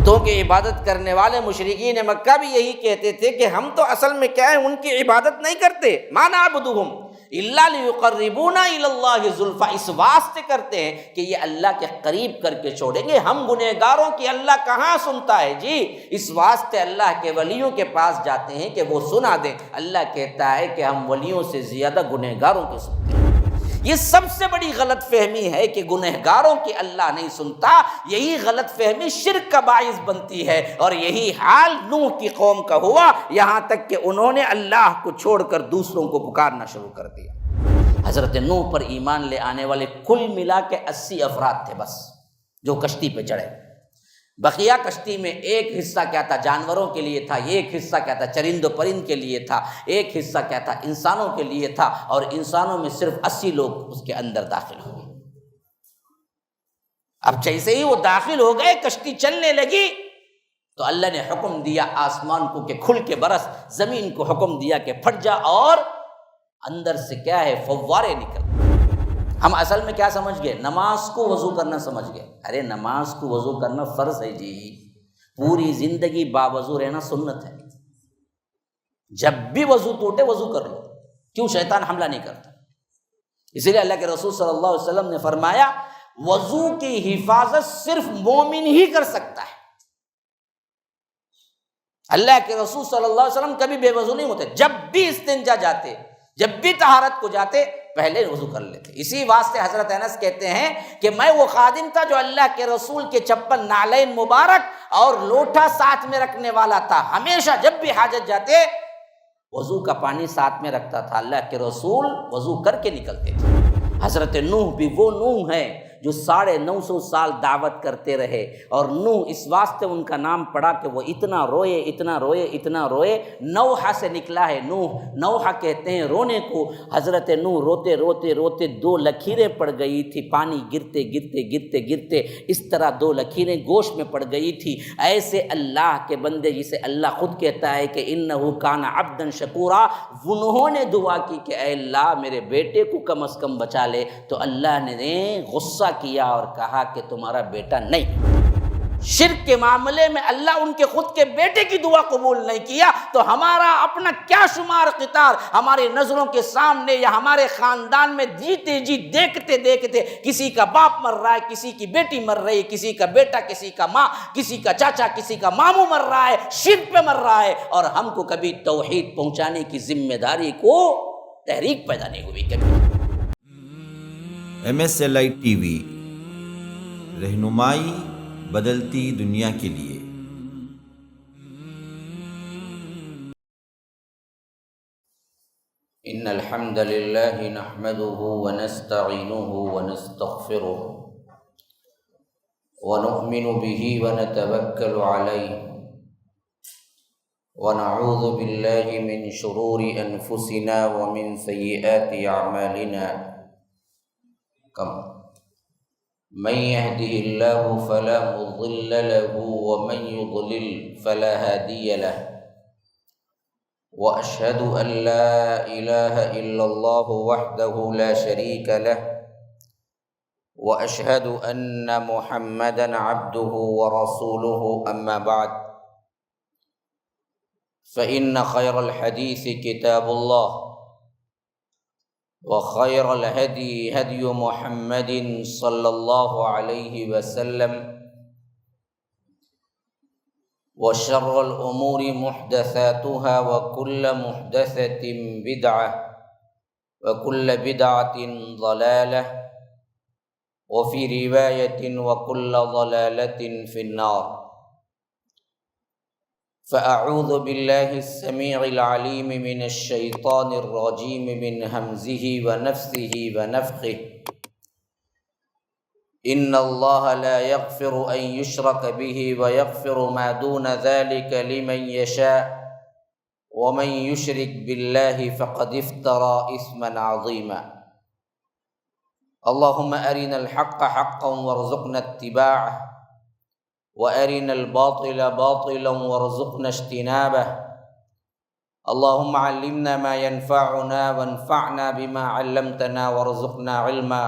بتوں کی عبادت کرنے والے مشرکین مکہ بھی یہی کہتے تھے کہ ہم تو اصل میں کیا ہے، ان کی عبادت نہیں کرتے، ما نعبدہم الا لیقربونا الی اللہ زلفی، اس واسطے کرتے ہیں کہ یہ اللہ کے قریب کر کے چھوڑیں گے، ہم گنہگاروں کی اللہ کہاں سنتا ہے جی، اس واسطے اللہ کے ولیوں کے پاس جاتے ہیں کہ وہ سنا دیں۔ اللہ کہتا ہے کہ ہم ولیوں سے زیادہ گنہگاروں کے سنتے ہیں۔ یہ سب سے بڑی غلط فہمی ہے کہ گنہگاروں کی اللہ نہیں سنتا، یہی غلط فہمی شرک کا باعث بنتی ہے، اور یہی حال نوح کی قوم کا ہوا، یہاں تک کہ انہوں نے اللہ کو چھوڑ کر دوسروں کو پکارنا شروع کر دیا۔ حضرت نوح پر ایمان لے آنے والے کل ملا کے 80 افراد تھے بس جو کشتی پہ چڑھے، بقیہ کشتی میں ایک حصہ کیا تھا جانوروں کے لیے تھا، ایک حصہ کیا تھا چرند و پرند کے لیے تھا، ایک حصہ کیا تھا انسانوں کے لیے تھا، اور انسانوں میں صرف 80 لوگ اس کے اندر داخل ہو گئے۔ اب جیسے ہی وہ داخل ہو گئے، کشتی چلنے لگی تو اللہ نے حکم دیا آسمان کو کہ کھل کے برس، زمین کو حکم دیا کہ پھٹ جا، اور اندر سے کیا ہے فوارے نکل۔ ہم اصل میں کیا سمجھ گئے؟ نماز کو وضو کرنا سمجھ گئے۔ ارے نماز کو وضو کرنا فرض ہے جی، پوری زندگی باوضو رہنا سنت ہے۔ جب بھی وضو ٹوٹے وضو کر لو، کیوں شیطان حملہ نہیں کرتا؟ اسی لیے اللہ کے رسول صلی اللہ علیہ وسلم نے فرمایا وضو کی حفاظت صرف مومن ہی کر سکتا ہے۔ اللہ کے رسول صلی اللہ علیہ وسلم کبھی بے وضو نہیں ہوتے، جب بھی استنجا جاتے، جب بھی طہارت کو جاتے پہلے وضو کر لیتے۔ اسی واسطے حضرت انس کہتے ہیں کہ میں وہ خادم تھا جو اللہ کے رسول کے چپل نالین مبارک اور لوٹا ساتھ میں رکھنے والا تھا، ہمیشہ جب بھی حاجت جاتے وضو کا پانی ساتھ میں رکھتا تھا، اللہ کے رسول وضو کر کے نکلتے تھے۔ حضرت نوح بھی وہ نوح ہے جو 950 سال دعوت کرتے رہے، اور نوح اس واسطے ان کا نام پڑا کہ وہ اتنا روئے اتنا روئے اتنا روئے، نوحہ سے نکلا ہے نوح، نوحہ کہتے ہیں رونے کو۔ حضرت نوح روتے روتے روتے 2 لکیریں پڑ گئی تھی، پانی گرتے گرتے گرتے گرتے اس طرح 2 لکیریں گوشت میں پڑ گئی تھی۔ ایسے اللہ کے بندے جسے اللہ خود کہتا ہے کہ انہ کان عبدا شکورا، انہوں نے دعا کی کہ اے اللہ میرے بیٹے کو کم از کم بچا لے، تو اللہ نے غصہ کیا اور کہا کہ تمہارا بیٹا نہیں۔ شرک کے معاملے میں اللہ ان کے خود کے بیٹے کی دعا قبول نہیں کیا، تو ہمارا اپنا کیا شمار قطار ہماری نظروں کے سامنے یا ہمارے خاندان میں جیتے جی دیکھتے دیکھتے کسی کا باپ مر رہا ہے، کسی کی بیٹی مر رہی ہے، کسی کا بیٹا، کسی کا ماں، کسی کا چاچا، کسی کا ماموں مر رہا ہے، شرک پہ مر رہا ہے، اور ہم کو کبھی توحید پہنچانے کی ذمہ داری کو تحریک پیدا نہیں ہوئی کبھی۔ MSLI TV، رہنمائی بدلتی دنیا کے لیے۔ ان الحمد للہ نحمده ونستعینه ونستغفره ونؤمن به ونتوکل علیہ ونعوذ باللہ من شرور انفسنا ومن سیئات اعمالنا، من يهده الله فلا مضل له ومن يضلل فلا هادي له، وأشهد أن لا إله إلا الله وحده لا شريك له، وأشهد أن محمدا عبده ورسوله، أما بعد فإن خير الحديث كتاب الله، وخير الهدي هدي محمد صلى الله عليه وسلم، وشر الأمور محدثاتها وكل محدثة بدعة وكل بدعة ضلالة، وفي رواية وكل ضلالة في النار۔ فأعوذ بالله السميع العليم من الشيطان الرجيم من همزه ونفثه ونفخه، إن الله لا يغفر أن يشرك به ويغفر ما دون ذلك لمن يشاء، ومن يشرك بالله فقد افترى إثما عظيما۔ اللهم أرنا الحق حقا وارزقنا اتباعه، وأرنا الباطل باطلا وارزقنا اجتنابه، اللهم علمنا ما ينفعنا وانفعنا بما علمتنا وارزقنا علما،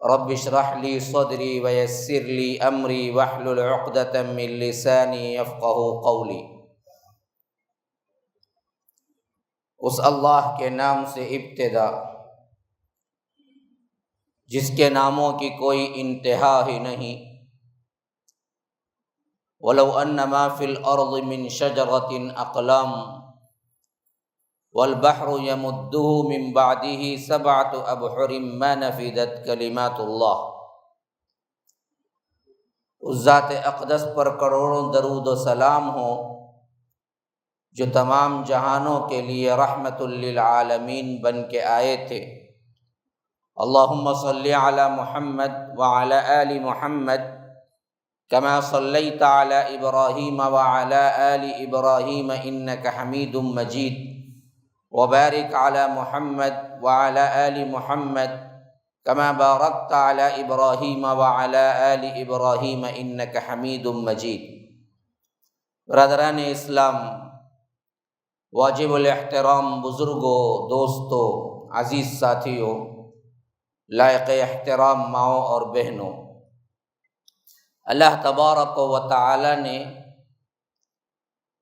رب اشرح لی صدری ویسر لی امری واحلل عقدۃ من لسانی یفقہوا قولی۔ اس اللہ کے نام سے ابتدا جس کے ناموں کی کوئی انتہا ہی نہیں۔ وَلَوْ أَنَّ مَا فِي الْأَرْضِ مِنْ شَجَرَةٍ أَقْلَامٌ وَالْبَحْرُ يَمُدُّهُ مِنْ بَعْدِهِ سَبْعَةُ أَبْحُرٍ مَا نَفِدَتْ كَلِمَاتُ اللَّهِ۔ اس ذات اقدس پر کروڑوں درود و سلام ہو جو تمام جہانوں کے لیے رحمت للعالمین بن کے آئے تھے۔ اللہم صلی علی محمد وعلی آل محمد کما صلیت علی ابراہیم وعلی آل ابراہیم انک حمید مجید، وبارک علی محمد وعلی آل محمد کما بارکت علی ابراہیم وعلی آل ابراہیم انک حمید مجید۔ برادران اسلام، واجب الاحترام بزرگوں، دوستوں، عزیز ساتھیوں، لائق احترام ماؤں اور بہنوں، اللہ تبارک و تعالی نے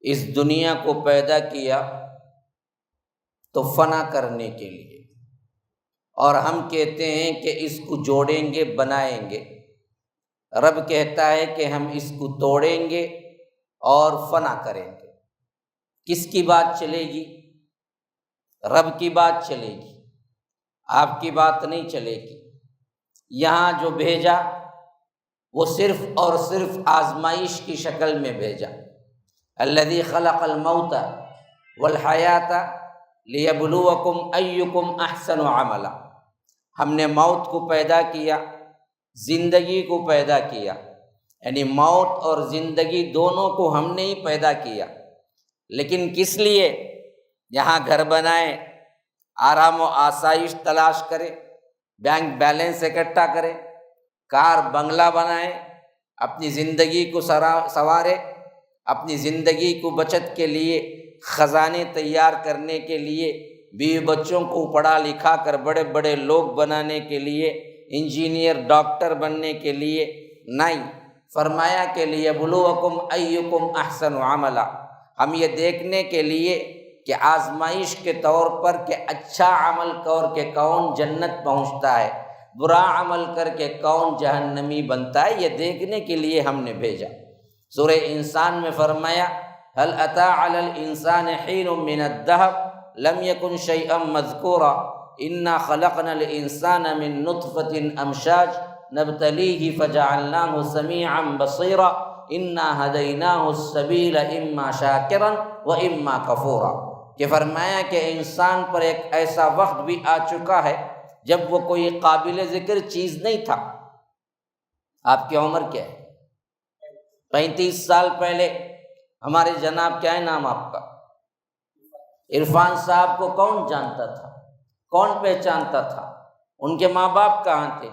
اس دنیا کو پیدا کیا تو فنا کرنے کے لیے، اور ہم کہتے ہیں کہ اس کو جوڑیں گے، بنائیں گے۔ رب کہتا ہے کہ ہم اس کو توڑیں گے اور فنا کریں گے۔ کس کی بات چلے گی؟ رب کی بات چلے گی، آپ کی بات نہیں چلے گی۔ یہاں جو بھیجا وہ صرف اور صرف آزمائش کی شکل میں بھیجا۔ الذی خلق الموت والحیات لیبلوکم ایکم احسن عملا۔ ہم نے موت کو پیدا کیا، زندگی کو پیدا کیا، یعنی موت اور زندگی دونوں کو ہم نے ہی پیدا کیا، لیکن کس لیے؟ یہاں گھر بنائیں، آرام و آسائش تلاش کرے، بینک بیلنس اکٹھا کرے، کار بنگلہ بنائیں، اپنی زندگی کو سنوارے، اپنی زندگی کو بچت کے لیے، خزانے تیار کرنے کے لیے، بیوی بچوں کو پڑھا لکھا کر بڑے بڑے لوگ بنانے کے لیے، انجینئر ڈاکٹر بننے کے لیے نہیں، فرمایا کہ لیبلوکم ایکم احسن عملا۔ ہم یہ دیکھنے کے لیے کہ آزمائش کے طور پر کہ اچھا عمل کر کے کون جنت پہنچتا ہے، برا عمل کر کے کون جہنمی بنتا ہے، یہ دیکھنے کے لیے ہم نے بھیجا۔ سورہ انسان میں فرمایا هل اتى على الانسان حين من الدهر لم يكن شيئا مذكورا انا خلقنا الانسان من نطفة امشاج نبتليه فجعلناه سميعا بصيرا انا هديناه السبيل اما شاكرا واما كفورا، کہ فرمایا کہ انسان پر ایک ایسا وقت بھی آ چکا ہے جب وہ کوئی قابل ذکر چیز نہیں تھا۔ آپ کی عمر کیا ہے؟ 35 سال پہلے ہمارے جناب، کیا ہے نام آپ کا؟ عرفان صاحب کو کون جانتا تھا؟ کون پہچانتا تھا؟ ان کے ماں باپ کہاں تھے؟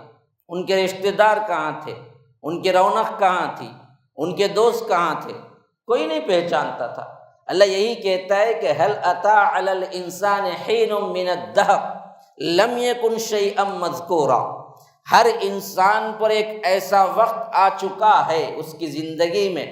ان کے رشتہ دار کہاں تھے؟ ان کی رونق کہاں تھی؟ ان کے دوست کہاں تھے؟ کوئی نہیں پہچانتا تھا۔ اللہ یہی کہتا ہے کہ هل اتى على الانسان حين من الدهر لم يكن شيئا مذكورا۔ ہر انسان پر ایک ایسا وقت آ چکا ہے اس کی زندگی میں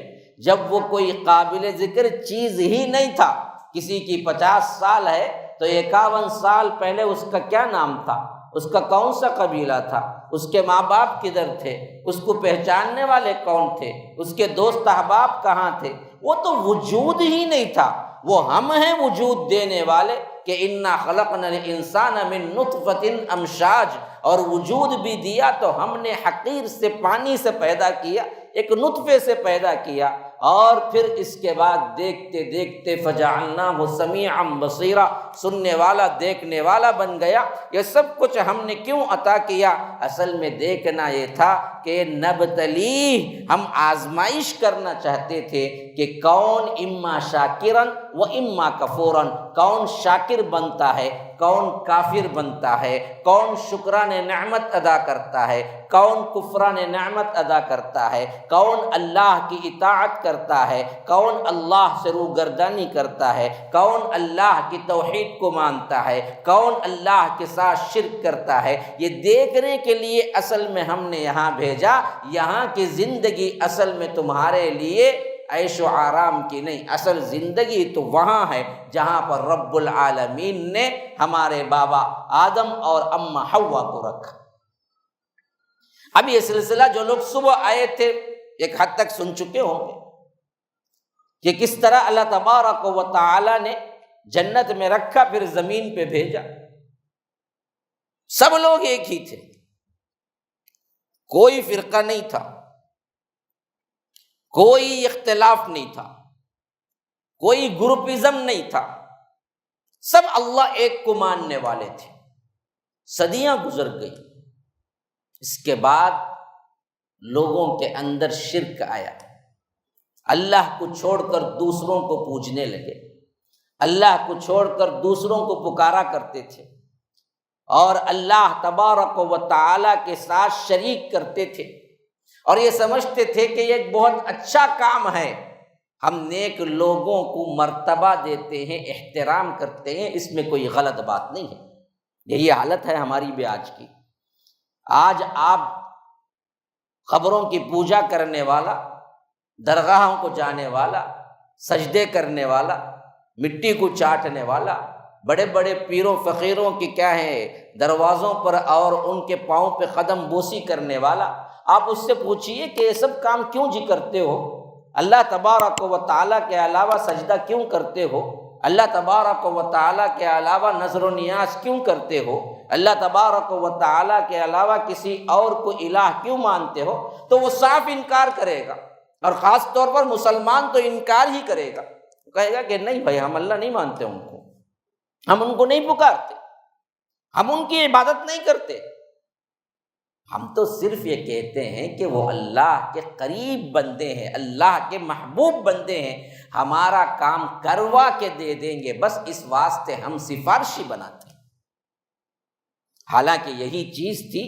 جب وہ کوئی قابل ذکر چیز ہی نہیں تھا۔ کسی کی 50 سال ہے تو 51 سال پہلے اس کا کیا نام تھا؟ اس کا کون سا قبیلہ تھا؟ اس کے ماں باپ کدھر تھے؟ اس کو پہچاننے والے کون تھے؟ اس کے دوست احباب کہاں تھے؟ وہ تو وجود ہی نہیں تھا۔ وہ ہم ہیں وجود دینے والے کہ انا خلقنا الانسان من نطفۃ امشاج، اور وجود بھی دیا تو ہم نے حقیر سے پانی سے پیدا کیا، ایک نطفے سے پیدا کیا، اور پھر اس کے بعد دیکھتے دیکھتے فجعلناہ سمیعا بصیرا، سننے والا دیکھنے والا بن گیا۔ یہ سب کچھ ہم نے کیوں عطا کیا؟ اصل میں دیکھنا یہ تھا کہ نبتلی، ہم آزمائش کرنا چاہتے تھے کہ کون اما شاکرن و اما کفورن، کون شاکر بنتا ہے، کون کافر بنتا ہے، کون شکران نعمت ادا کرتا ہے، کون کفران نعمت ادا کرتا ہے، کون اللہ کی اطاعت کرتا ہے، کون اللہ سے روگردانی کرتا ہے، کون اللہ کی توحید کو مانتا ہے، کون اللہ کے ساتھ شرک کرتا ہے، یہ دیکھنے کے لیے اصل میں ہم نے یہاں بھیجا۔ یہاں کی زندگی اصل میں تمہارے لیے عیش و آرام کی نہیں، اصل زندگی تو وہاں ہے جہاں پر رب العالمین نے ہمارے بابا آدم اور اماں حوا کو رکھا۔ اب یہ سلسلہ جو لوگ صبح آئے تھے ایک حد تک سن چکے ہوں گے کہ کس طرح اللہ تبارک و تعالی نے جنت میں رکھا، پھر زمین پہ بھیجا۔ سب لوگ ایک ہی تھے، کوئی فرقہ نہیں تھا، کوئی اختلاف نہیں تھا، کوئی گروپزم نہیں تھا، سب اللہ ایک کو ماننے والے تھے۔ صدیاں گزر گئی، اس کے بعد لوگوں کے اندر شرک آیا، اللہ کو چھوڑ کر دوسروں کو پوجنے لگے، اللہ کو چھوڑ کر دوسروں کو پکارا کرتے تھے، اور اللہ تبارک و تعالی کے ساتھ شریک کرتے تھے، اور یہ سمجھتے تھے کہ یہ ایک بہت اچھا کام ہے، ہم نیک لوگوں کو مرتبہ دیتے ہیں، احترام کرتے ہیں، اس میں کوئی غلط بات نہیں ہے۔ یہی حالت ہے ہماری بھی آج کی۔ آج آپ قبروں کی پوجا کرنے والا، درگاہوں کو جانے والا، سجدے کرنے والا، مٹی کو چاٹنے والا، بڑے بڑے پیروں فقیروں کی کیا ہے دروازوں پر اور ان کے پاؤں پہ قدم بوسی کرنے والا، آپ اس سے پوچھئے کہ یہ سب کام کیوں کرتے ہو؟ اللہ تبارک و تعالیٰ کے علاوہ سجدہ کیوں کرتے ہو؟ اللہ تبارک و تعالیٰ کے علاوہ نظر و نیاز کیوں کرتے ہو؟ اللہ تبارک و تعالیٰ کے علاوہ کسی اور کو الہ کیوں مانتے ہو؟ تو وہ صاف انکار کرے گا، اور خاص طور پر مسلمان تو انکار ہی کرے گا، وہ کہے گا کہ نہیں بھائی، ہم اللہ نہیں مانتے، ان کو ہم ان کو نہیں پکارتے، ہم ان کی عبادت نہیں کرتے، ہم تو صرف یہ کہتے ہیں کہ وہ اللہ کے قریب بندے ہیں، اللہ کے محبوب بندے ہیں، ہمارا کام کروا کے دے دیں گے، بس اس واسطے ہم سفارشی بناتے ہیں۔ حالانکہ یہی چیز تھی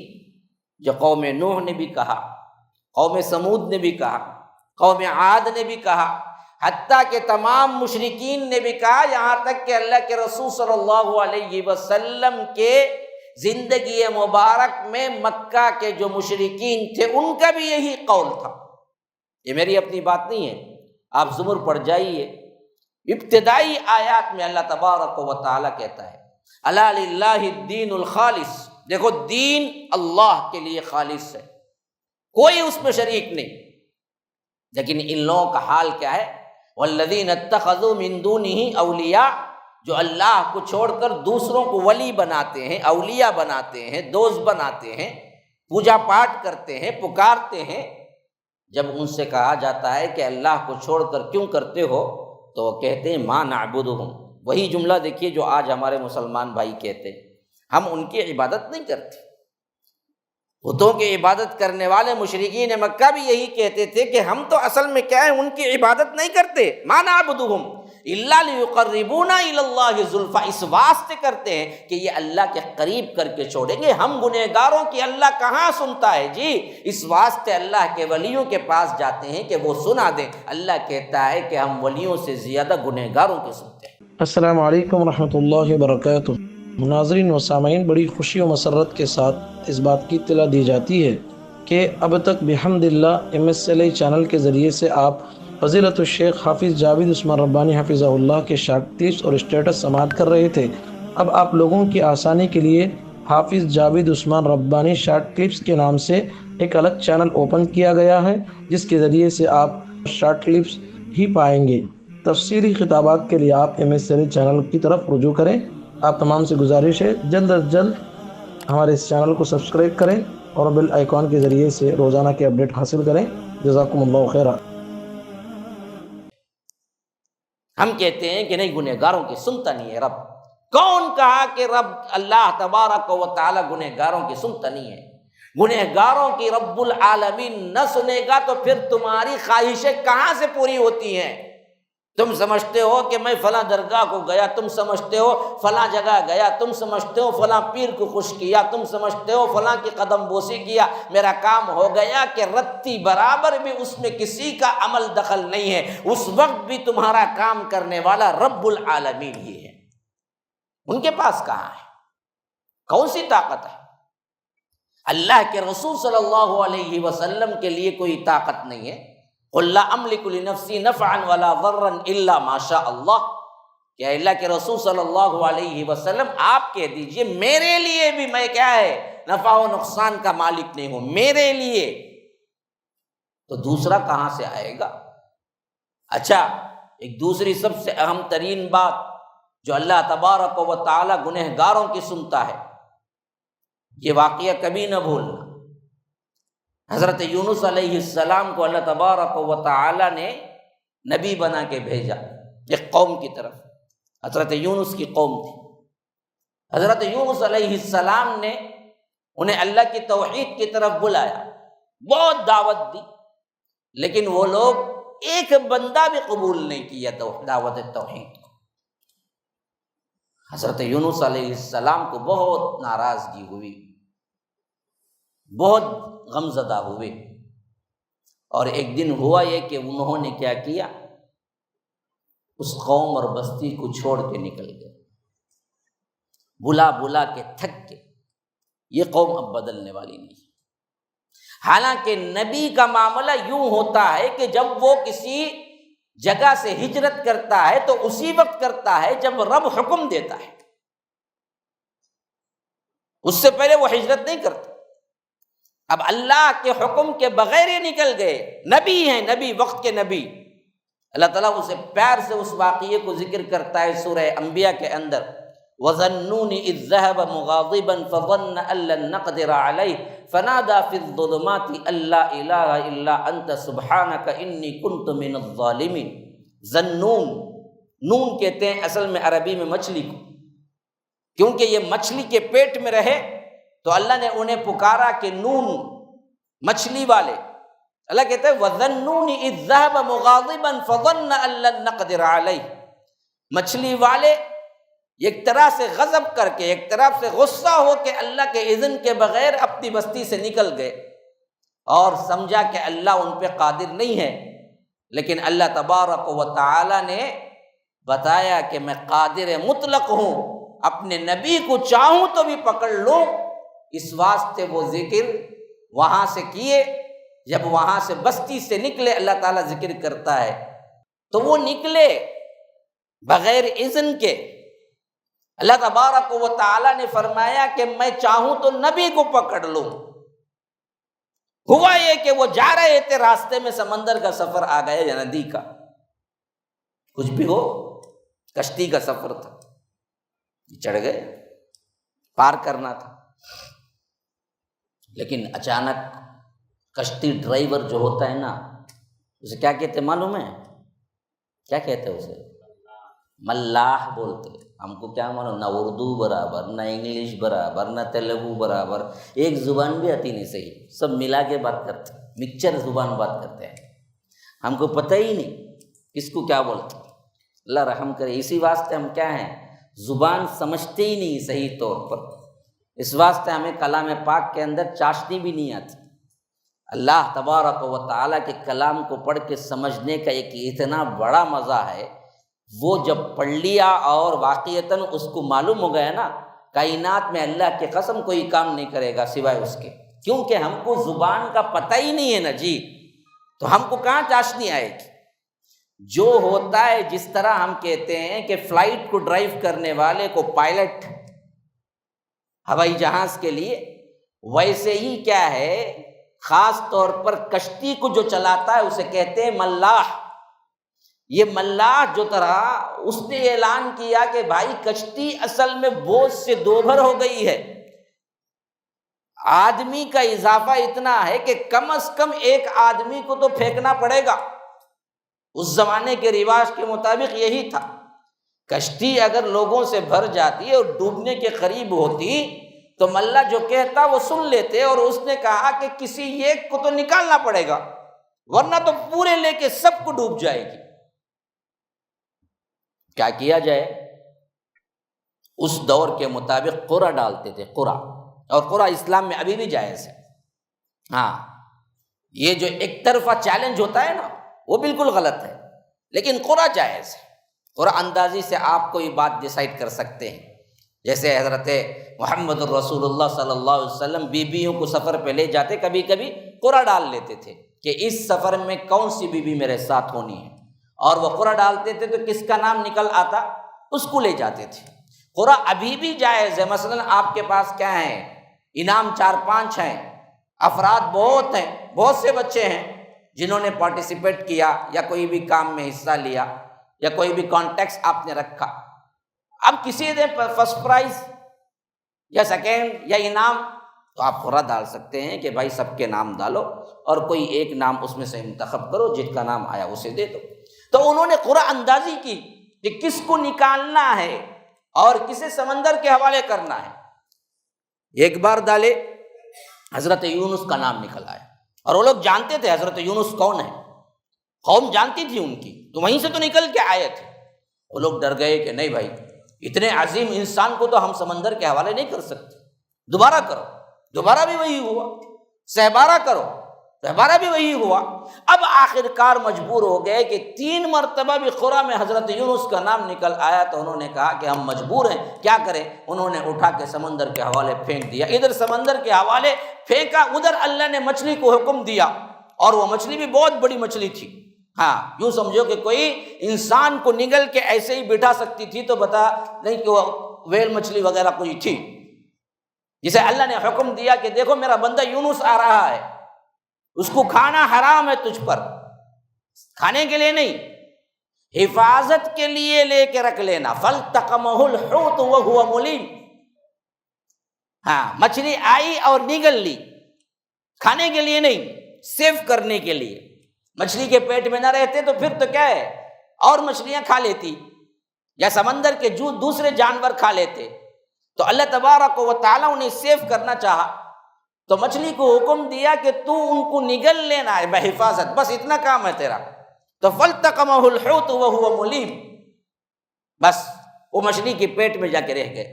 جو قوم نوح نے بھی کہا، قوم سمود نے بھی کہا، قوم عاد نے بھی کہا، حتیٰ کہ تمام مشرکین نے بھی کہا، یہاں تک کہ اللہ کے رسول صلی اللہ علیہ وسلم کے زندگی مبارک میں مکہ کے جو مشرکین تھے ان کا بھی یہی قول تھا۔ یہ میری اپنی بات نہیں ہے، آپ زمر پڑھ جائیے، ابتدائی آیات میں اللہ تبارک و تعالیٰ کہتا ہے الا للہ الدین الخالص، دیکھو دین اللہ کے لیے خالص ہے، کوئی اس میں شریک نہیں۔ لیکن ان لوگوں کا حال کیا ہے؟ والذین اتخذوا من دونہ اولیاء، جو اللہ کو چھوڑ کر دوسروں کو ولی بناتے ہیں، اولیاء بناتے ہیں، دوست بناتے ہیں، پوجا پاٹ کرتے ہیں، پکارتے ہیں۔ جب ان سے کہا جاتا ہے کہ اللہ کو چھوڑ کر کیوں کرتے ہو، تو وہ کہتے ہیں ما نعبدہم، وہی جملہ دیکھیے جو آج ہمارے مسلمان بھائی کہتے ہیں، ہم ان کی عبادت نہیں کرتے۔ بتوں کی عبادت کرنے والے مشرکین مکہ بھی یہی کہتے تھے کہ ہم تو اصل میں کیا ہے، ان کی عبادت نہیں کرتے، ما نعبدہم الا لیقربونا الی اللہ زلفی، اس واسطے کرتے ہیں کہ یہ اللہ کے قریب کر کے چھوڑیں گے، ہم گنہگاروں کی اللہ کہاں سنتا ہے جی، اس واسطے اللہ کے ولیوں کے پاس جاتے ہیں کہ وہ سنا دیں۔ اللہ کہتا ہے کہ ہم ولیوں سے زیادہ گنہگاروں کے سنتے ہیں۔ السلام علیکم ورحمۃ اللہ وبرکاتہ۔ ناظرین و سامعین، بڑی خوشی و مسرت کے ساتھ اس بات کی اطلاع دی جاتی ہے کہ اب تک بحمد اللہ MSLA چینل کے ذریعے سے آپ فضیلت الشیخ حافظ جاوید عثمان ربانی حفظہ اللہ کے شارٹ کلپس اور اسٹیٹس سماعت کر رہے تھے۔ اب آپ لوگوں کی آسانی کے لیے حافظ جاوید عثمان ربانی شارٹ کلپس کے نام سے ایک الگ چینل اوپن کیا گیا ہے، جس کے ذریعے سے آپ شارٹ کلپس ہی پائیں گے۔ تفصیلی خطابات کے لیے آپ MSLA چینل کی طرف رجوع کریں۔ آپ تمام سے گزارش ہے جلد از جلد ہمارے اس چینل کو سبسکرائب کریں اور بیل آئیکن کے ذریعے سے روزانہ کے اپڈیٹ حاصل کریں۔ جزاکم اللہ خیرہ۔ ہم کہتے ہیں کہ نہیں، گنہگاروں کی سنتا نہیں ہے رب۔ کون کہا کہ رب اللہ تبارک و تعالی گنہگاروں کی سنتا نہیں ہے؟ گنہگاروں کی رب العالمین نہ سنے گا تو پھر تمہاری خواہشیں کہاں سے پوری ہوتی ہیں؟ تم سمجھتے ہو کہ میں فلاں درگاہ کو گیا، تم سمجھتے ہو فلاں جگہ گیا، تم سمجھتے ہو فلاں پیر کو خوش کیا، تم سمجھتے ہو فلاں کی قدم بوسی کیا، میرا کام ہو گیا کہ رتی برابر بھی اس میں کسی کا عمل دخل نہیں ہے، اس وقت بھی تمہارا کام کرنے والا رب العالمین ہی ہے۔ ان کے پاس کہاں ہے؟ کون سی طاقت ہے؟ اللہ کے رسول صلی اللہ علیہ وسلم کے لیے کوئی طاقت نہیں ہے۔ قل لا املک لنفسی نفعا ولا ضرا الا ما شاء اللہ، کہ اللہ کے رسول صلی اللہ علیہ وسلم آپ کہہ دیجئے میرے لیے بھی میں کیا ہے، نفع و نقصان کا مالک نہیں ہوں، میرے لیے، تو دوسرا کہاں سے آئے گا؟ اچھا، ایک دوسری سب سے اہم ترین بات جو اللہ تبارک و تعالی گنہگاروں کی سنتا ہے، یہ واقعہ کبھی نہ بھولنا۔ حضرت یونس علیہ السلام کو اللہ تبارک و تعالی نے نبی بنا کے بھیجا ایک قوم کی طرف، حضرت یونس کی قوم تھی۔ حضرت یونس علیہ السلام نے انہیں اللہ کی توحید کی طرف بلایا، بہت دعوت دی، لیکن وہ لوگ ایک بندہ بھی قبول نہیں کیا دعوت توحید کو۔ حضرت یونس علیہ السلام کو بہت ناراضگی ہوئی، بہت غمزدہ ہوئے، اور ایک دن ہوا یہ کہ انہوں نے کیا کیا، اس قوم اور بستی کو چھوڑ کے نکل گئے، بلا بلا کے تھک کے۔ یہ قوم اب بدلنے والی نہیں ہے۔ حالانکہ نبی کا معاملہ یوں ہوتا ہے کہ جب وہ کسی جگہ سے ہجرت کرتا ہے تو اسی وقت کرتا ہے جب رب حکم دیتا ہے، اس سے پہلے وہ ہجرت نہیں کرتا۔ اب اللہ کے حکم کے بغیر ہی نکل گئے، نبی ہیں، نبی، وقت کے نبی۔ اللہ تعالیٰ اسے پیار سے اس واقعے کو ذکر کرتا ہے سورہ انبیاء کے اندر، وَظَنُّونِ إِذْ ذَهَبَ مُغَاضِبًا فَظَنَّ أَن لَّن نَّقْدِرَ عَلَيْهِ فَنَادَىٰ فِي الظُّلُمَاتِ أَن لَّا إِلَٰهَ إِلَّا أَنتَ سُبْحَانَكَ إِنِّي كُنتُ مِنَ الظَّالِمِينَ۔ ذنون، نون کہتے ہیں اصل میں عربی میں مچھلی کو، کیونکہ یہ مچھلی کے پیٹ میں رہے تو اللہ نے انہیں پکارا کہ نون، مچھلی والے۔ اللہ کہتے ہیں وَظَنُّونِ إِذْ ذَهَبَ مُغَاضِبًا فَظَنَّ أَن لَّن نَّقْدِرَ عَلَيْهِ، مچھلی والے ایک طرح سے غضب کر کے، ایک طرف سے غصہ ہو کے اللہ کے اذن کے بغیر اپنی بستی سے نکل گئے، اور سمجھا کہ اللہ ان پہ قادر نہیں ہے۔ لیکن اللہ تبارک و تعالی نے بتایا کہ میں قادر مطلق ہوں، اپنے نبی کو چاہوں تو بھی پکڑ لوں۔ اس واسطے وہ ذکر وہاں سے کیے، جب وہاں سے بستی سے نکلے، اللہ تعالیٰ ذکر کرتا ہے تو وہ نکلے بغیر اذن کے۔ اللہ تبارک و تعالیٰ نے فرمایا کہ میں چاہوں تو نبی کو پکڑ لوں۔ ہوا یہ کہ وہ جا رہے تھے، راستے میں سمندر کا سفر آ گیا یا ندی کا، کچھ بھی ہو، کشتی کا سفر تھا، چڑھ گئے، پار کرنا تھا۔ لیکن اچانک کشتی ڈرائیور جو ہوتا ہے نا، اسے کیا کہتے معلوم ہے؟ کیا کہتے ہیں اسے؟ ملاح بولتے۔ ہم کو کیا معلوم، نہ اردو برابر، نہ انگلش برابر، نہ تیلگو برابر، ایک زبان بھی آتی نہیں صحیح، سب ملا کے بات کرتے ہیں، مکسچر زبان بات کرتے ہیں، ہم کو پتہ ہی نہیں کس کو کیا بولتے۔ اللہ رحم کرے، اسی واسطے ہم کیا ہیں، زبان سمجھتے ہی نہیں صحیح طور پر، اس واسطے ہمیں کلام پاک کے اندر چاشنی بھی نہیں آتی۔ اللہ تبارک و تعالیٰ کے کلام کو پڑھ کے سمجھنے کا ایک اتنا بڑا مزہ ہے، وہ جب پڑھ لیا اور واقعتاً اس کو معلوم ہو گیا نا، کائنات میں اللہ کی قسم کوئی کام نہیں کرے گا سوائے اس کے، کیونکہ ہم کو زبان کا پتہ ہی نہیں ہے نا جی، تو ہم کو کہاں چاشنی آئے گی۔ جو ہوتا ہے، جس طرح ہم کہتے ہیں کہ فلائٹ کو ڈرائیو کرنے والے کو پائلٹ، ہوائی جہاز کے لیے، ویسے ہی کیا ہے، خاص طور پر کشتی کو جو چلاتا ہے اسے کہتے ہیں ملاح۔ یہ ملاح جو طرح اس نے اعلان کیا کہ بھائی کشتی اصل میں بوجھ سے دوبھر ہو گئی ہے، آدمی کا اضافہ اتنا ہے کہ کم از کم ایک آدمی کو تو پھینکنا پڑے گا۔ اس زمانے کے رواج کے مطابق یہی تھا، کشتی اگر لوگوں سے بھر جاتی اور ڈوبنے کے قریب ہوتی تو ملا جو کہتا وہ سن لیتے، اور اس نے کہا کہ کسی ایک کو تو نکالنا پڑے گا ورنہ تو پورے لے کے سب کو ڈوب جائے گی۔ کیا کیا جائے؟ اس دور کے مطابق قرع ڈالتے تھے، قرع، اور قرع اسلام میں ابھی بھی جائز ہے۔ ہاں، یہ جو ایک طرفہ چیلنج ہوتا ہے نا، وہ بالکل غلط ہے، لیکن قرع جائز ہے۔ قرع اندازی سے آپ کوئی بات ڈیسائیڈ کر سکتے ہیں، جیسے حضرت محمد الرسول اللہ صلی اللہ علیہ وسلم بیویوں کو سفر پہ لے جاتے، کبھی کبھی قرع ڈال لیتے تھے کہ اس سفر میں کون سی بیوی میرے ساتھ ہونی ہے، اور وہ قرع ڈالتے تھے تو کس کا نام نکل آتا اس کو لے جاتے تھے۔ قرع ابھی بھی جائز ہے۔ مثلا آپ کے پاس کیا ہے، انعام 4-5 ہیں، افراد بہت ہیں، بہت سے بچے ہیں جنہوں نے پارٹیسپیٹ کیا یا کوئی بھی کام میں حصہ لیا یا کوئی بھی کانٹیکس آپ نے رکھا، اب کسی نے فرسٹ پرائز یا سیکنڈ یا انعام، تو آپ قرع ڈال سکتے ہیں کہ بھائی سب کے نام ڈالو اور کوئی ایک نام اس میں سے انتخاب کرو، جس کا نام آیا اسے دے دو۔ تو انہوں نے قرع اندازی کی کہ کس کو نکالنا ہے اور کسے سمندر کے حوالے کرنا ہے۔ ایک بار ڈالے، حضرت یونس کا نام نکل آیا، اور وہ لوگ جانتے تھے حضرت یونس کون ہے، قوم جانتی تھی ان کی، تو وہیں سے تو نکل کے آئے تھے۔ وہ لوگ ڈر گئے کہ نہیں بھائی، اتنے عظیم انسان کو تو ہم سمندر کے حوالے نہیں کر سکتے، دوبارہ کرو۔ دوبارہ بھی وہی ہوا، سہبارہ کرو، سہبارہ بھی وہی ہوا۔ اب آخرکار مجبور ہو گئے کہ 3 مرتبہ بھی قرع میں حضرت یونس کا نام نکل آیا، تو انہوں نے کہا کہ ہم مجبور ہیں، کیا کریں؟ انہوں نے اٹھا کے سمندر کے حوالے پھینک دیا۔ ادھر سمندر کے حوالے پھینکا، ادھر اللہ نے مچھلی کو حکم دیا، اور وہ مچھلی بھی بہت بڑی مچھلی تھی۔ ہاں، یوں سمجھو کہ کوئی انسان کو نگل کے ایسے ہی بٹھا سکتی تھی، تو بتا نہیں کہ وہ ویل مچھلی وغیرہ کوئی تھی، جسے اللہ نے حکم دیا کہ دیکھو میرا بندہ یونس آ رہا ہے، اس کو کھانا حرام ہے تجھ پر، کھانے کے لیے نہیں، حفاظت کے لیے لے کے رکھ لینا۔ فَالْتَقَمَهُ الْحُوتُ وَهُوَ مُلِيمٌ۔ ہاں، مچھلی آئی اور نگل لی، کھانے کے لیے نہیں، سیو کرنے کے لیے۔ مچھلی کے پیٹ میں نہ رہتے تو پھر تو کیا ہے، اور مچھلیاں کھا لیتی، یا سمندر کے جو دوسرے جانور کھا لیتے۔ تو اللہ تبارک و تعالیٰ انہیں سیو کرنا چاہا، تو مچھلی کو حکم دیا کہ تو ان کو نگل لینا ہے بحفاظت، بس اتنا کام ہے تیرا۔ تو فَالْتَقَمَهُ الْحُوتُ وَهُوَ مُلِيمٌ، بس وہ مچھلی کے پیٹ میں جا کے رہ گئے۔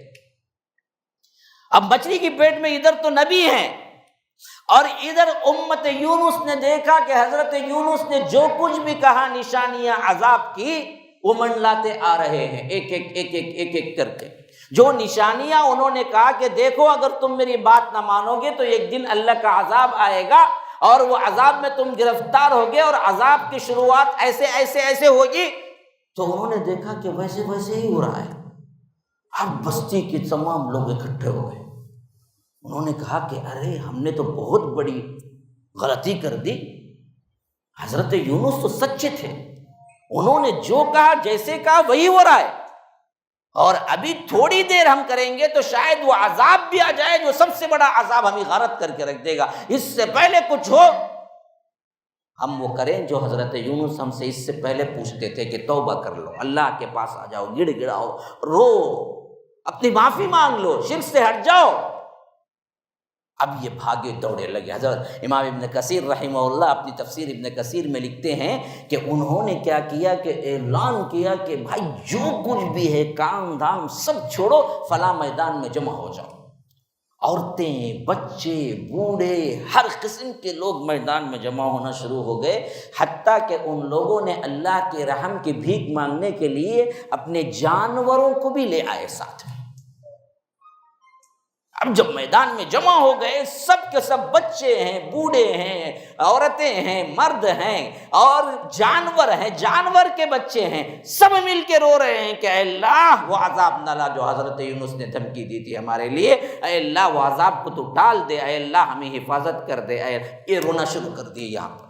اب مچھلی کے پیٹ میں ادھر تو نبی ہیں، اور ادھر امت یونس نے دیکھا کہ حضرت یونس نے جو کچھ بھی کہا، نشانیاں عذاب کی، وہ منڈلاتے آ رہے ہیں ایک کر کے۔ جو نشانیاں انہوں نے کہا کہ دیکھو اگر تم میری بات نہ مانو گے تو ایک دن اللہ کا عذاب آئے گا، اور وہ عذاب میں تم گرفتار ہوگے، اور عذاب کی شروعات ایسے ہوگی، تو انہوں نے دیکھا کہ ویسے ہی ہو رہا ہے۔ اب بستی کے تمام لوگ اکٹھے ہو گئے، انہوں نے کہا کہ ارے ہم نے تو بہت بڑی غلطی کر دی، حضرت یونس تو سچے تھے، انہوں نے جو کہا جیسے کہا وہی ہو رہا ہے، اور ابھی تھوڑی دیر ہم کریں گے تو شاید وہ عذاب بھی آ جائے جو سب سے بڑا عذاب ہمیں غارت کر کے رکھ دے گا۔ اس سے پہلے کچھ ہو ہم وہ کریں جو حضرت یونس ہم سے اس سے پہلے پوچھتے تھے کہ توبہ کر لو، اللہ کے پاس آ جاؤ، گڑ گڑاؤ، رو، اپنی معافی مانگ لو، شرک سے ہٹ جاؤ۔ اب یہ بھاگے دوڑے لگے۔ حضرت امام ابن کثیر رحمہ اللہ اپنی تفسیر ابن کثیر میں لکھتے ہیں کہ انہوں نے کیا کیا کہ اعلان کیا کہ بھائی جو کچھ بھی ہے کام دھام سب چھوڑو، فلاں میدان میں جمع ہو جاؤ۔ عورتیں، بچے، بوڑھے، ہر قسم کے لوگ میدان میں جمع ہونا شروع ہو گئے، حتیٰ کہ ان لوگوں نے اللہ کے رحم کی بھیک مانگنے کے لیے اپنے جانوروں کو بھی لے آئے ساتھ میں۔ اب جب میدان میں جمع ہو گئے، سب کے سب بچے ہیں، بوڑھے ہیں، عورتیں ہیں، مرد ہیں اور جانور ہیں، جانور کے بچے ہیں، سب مل کے رو رہے ہیں کہ اے اللہ وہ عذاب نہ لا جو حضرت یونس نے دھمکی دی تھی ہمارے لیے، اے اللہ وہ عذاب کو تو ٹال دے، اے اللہ ہمیں حفاظت کر دے۔ یہ رونا شروع کر دیے یہاں پر۔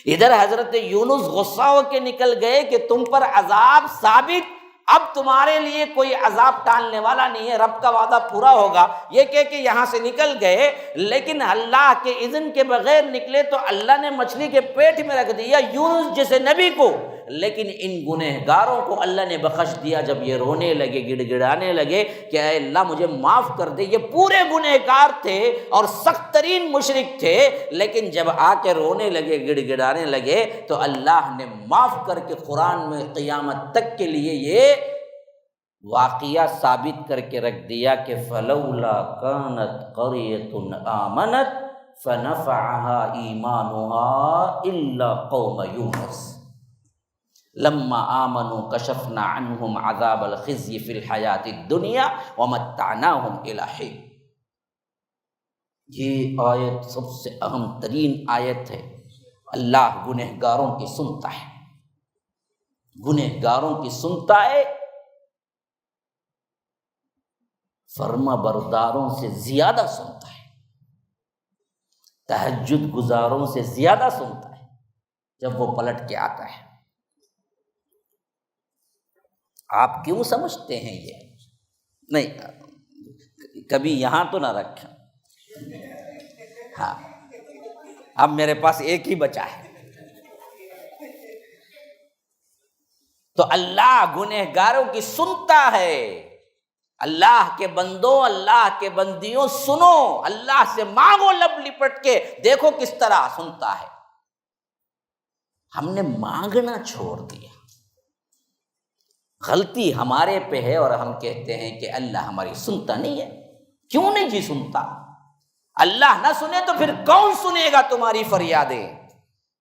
ادھر حضرت یونس غصہ ہو کے نکل گئے کہ تم پر عذاب ثابت، اب تمہارے لیے کوئی عذاب ٹالنے والا نہیں ہے، رب کا وعدہ پورا ہوگا، یہ کہہ کے یہاں سے نکل گئے۔ لیکن اللہ کے اذن کے بغیر نکلے تو اللہ نے مچھلی کے پیٹ میں رکھ دیا یونس جیسے نبی کو، لیکن ان گنہگاروں کو اللہ نے بخش دیا جب یہ رونے لگے، گڑ گڑانے لگے کہ اے اللہ مجھے معاف کر دے۔ یہ پورے گنہگار تھے اور سخت ترین مشرک تھے، لیکن جب آ کے رونے لگے، گڑ گڑانے لگے تو اللہ نے معاف کر کے قرآن میں قیامت تک کے لیے یہ واقعہ ثابت کر کے رکھ دیا کہ فلولا كانت قرية آمنت فنفعها ایمانها الا قوم یونس لما آمنوا کشفنا عنهم عذاب الخزي في الحیاۃ الدنیا ومتعناهم الى حین۔ یہ آیت سب سے اہم ترین آیت ہے۔ اللہ گنہگاروں کی سنتا ہے، گنہگاروں کی سنتا ہے، فرما برداروں سے زیادہ سنتا ہے، تہجد گزاروں سے زیادہ سنتا ہے جب وہ پلٹ کے آتا ہے۔ آپ کیوں سمجھتے ہیں یہ؟ نہیں، کبھی یہاں تو نہ رکھیں۔ ہاں، اب میرے پاس ایک ہی بچا ہے۔ تو اللہ گنہگاروں کی سنتا ہے۔ اللہ کے بندوں، اللہ کے بندیوں، سنو، اللہ سے مانگو لب لپٹ کے، دیکھو کس طرح سنتا ہے۔ ہم نے مانگنا چھوڑ دیا، غلطی ہمارے پہ ہے، اور ہم کہتے ہیں کہ اللہ ہماری سنتا نہیں ہے۔ کیوں نہیں جی سنتا؟ اللہ نہ سنے تو پھر کون سنے گا تمہاری فریادیں؟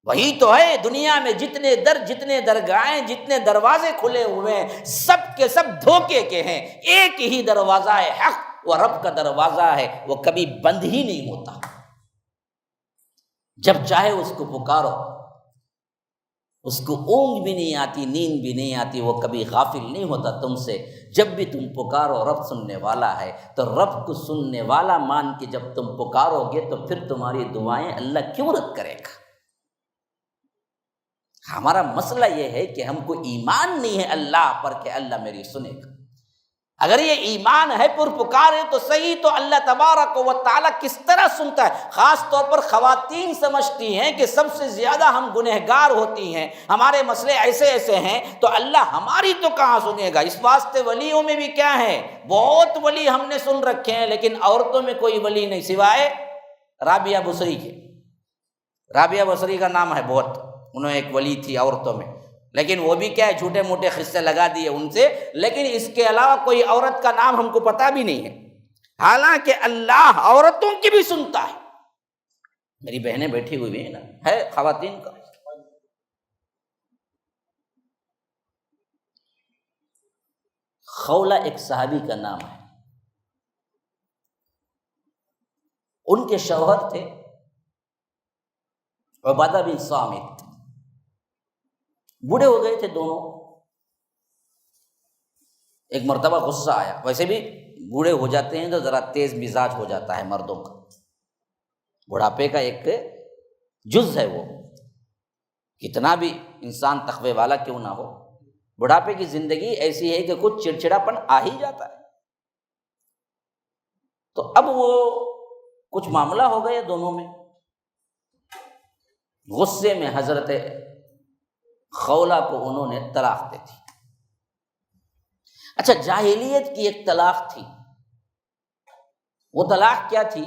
وہی تو ہے، دنیا میں جتنے جتنے درگاہیں، جتنے دروازے کھلے ہوئے ہیں، سب کے سب دھوکے کے ہیں۔ ایک ہی دروازہ ہے حق، وہ رب کا دروازہ ہے، وہ کبھی بند ہی نہیں ہوتا۔ جب چاہے اس کو پکارو، اس کو اونگ بھی نہیں آتی، نیند بھی نہیں آتی، وہ کبھی غافل نہیں ہوتا تم سے۔ جب بھی تم پکارو رب سننے والا ہے، تو رب کو سننے والا مان کے جب تم پکارو گے تو پھر تمہاری دعائیں اللہ کیوں رد کرے گا؟ ہمارا مسئلہ یہ ہے کہ ہم کو ایمان نہیں ہے اللہ پر کہ اللہ میری سنے گا۔ اگر یہ ایمان ہے، پر پکارے تو صحیح، تو اللہ تبارک و تعالیٰ کس طرح سنتا ہے۔ خاص طور پر خواتین سمجھتی ہیں کہ سب سے زیادہ ہم گنہگار ہوتی ہیں، ہمارے مسئلے ایسے ایسے ہیں، تو اللہ ہماری تو کہاں سنے گا۔ اس واسطے ولیوں میں بھی کیا ہے، بہت ولی ہم نے سن رکھے ہیں، لیکن عورتوں میں کوئی ولی نہیں سوائے رابعہ بصری کے۔ رابعہ بصری کا نام ہے بہت، انہوں ایک ولی تھی عورتوں میں، لیکن وہ بھی کیا ہے، جھوٹے موٹے قصے لگا دیے ان سے، لیکن اس کے علاوہ کوئی عورت کا نام ہم کو پتہ بھی نہیں ہے، حالانکہ اللہ عورتوں کی بھی سنتا ہے۔ میری بہنیں بیٹھی ہوئی ہیں نا، ہے خواتین کا۔ خولہ ایک صحابی کا نام ہے، ان کے شوہر تھے عبادہ بن صامت، بوڑھے ہو گئے تھے دونوں۔ ایک مرتبہ غصہ آیا، ویسے بھی بوڑھے ہو جاتے ہیں تو ذرا تیز مزاج ہو جاتا ہے مردوں کا، بڑھاپے کا ایک جز ہے وہ، کتنا بھی انسان تقوی والا کیوں نہ ہو، بڑھاپے کی زندگی ایسی ہے کہ کچھ چڑچڑاپن آ ہی جاتا ہے۔ تو اب وہ کچھ معاملہ ہو گیا دونوں میں، غصے میں حضرت خولہ کو انہوں نے طلاق دے دی۔ اچھا، جاہلیت کی ایک طلاق تھی، وہ طلاق کیا تھی؟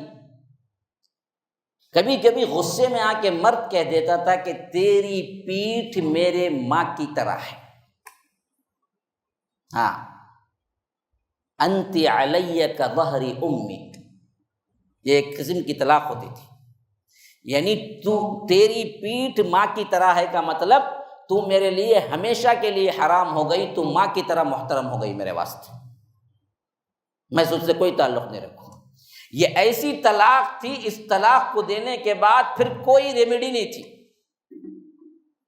کبھی کبھی غصے میں آ کے مرد کہہ دیتا تھا کہ تیری پیٹھ میرے ماں کی طرح ہے، ہاں، انت علی کا ظہر امی، یہ ایک قسم کی طلاق ہوتی تھی، یعنی تیری پیٹھ ماں کی طرح ہے کا مطلب تو میرے لیے ہمیشہ کے لیے حرام ہو گئی، تو ماں کی طرح محترم ہو گئی میرے واسطے، میں تجھ سے کوئی تعلق نہیں رکھوں۔ یہ ایسی طلاق تھی، اس طلاق کو دینے کے بعد پھر کوئی ریمیڈی نہیں تھی۔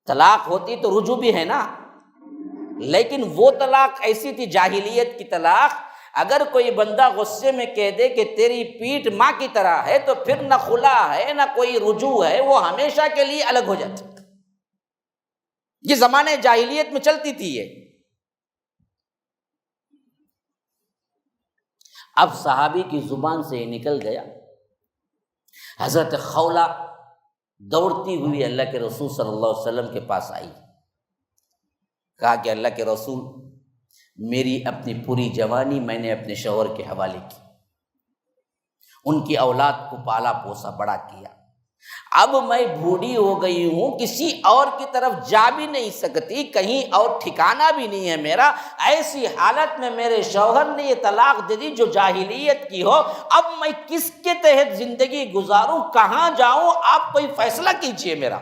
طلاق ہوتی تو رجوع بھی ہے نا، لیکن وہ طلاق ایسی تھی، جاہلیت کی طلاق، اگر کوئی بندہ غصے میں کہہ دے کہ تیری پیٹھ ماں کی طرح ہے تو پھر نہ خلا ہے نہ کوئی رجوع ہے، وہ ہمیشہ کے لیے الگ ہو جاتی۔ یہ زمانے جاہلیت میں چلتی تھی یہ۔ اب صحابی کی زبان سے یہ نکل گیا، حضرت خولہ دوڑتی ہوئی اللہ کے رسول صلی اللہ علیہ وسلم کے پاس آئی، کہا کہ اللہ کے رسول میری اپنی پوری جوانی میں نے اپنے شوہر کے حوالے کی، ان کی اولاد کو پالا پوسا بڑا کیا، اب میں بوڑھی ہو گئی ہوں، کسی اور کی طرف جا بھی نہیں سکتی، کہیں اور ٹھکانہ بھی نہیں ہے میرا، ایسی حالت میں میرے شوہر نے یہ طلاق دے دی جو جاہلیت کی ہو، اب میں کس کے تحت زندگی گزاروں، کہاں جاؤں، آپ کوئی فیصلہ کیجئے میرا۔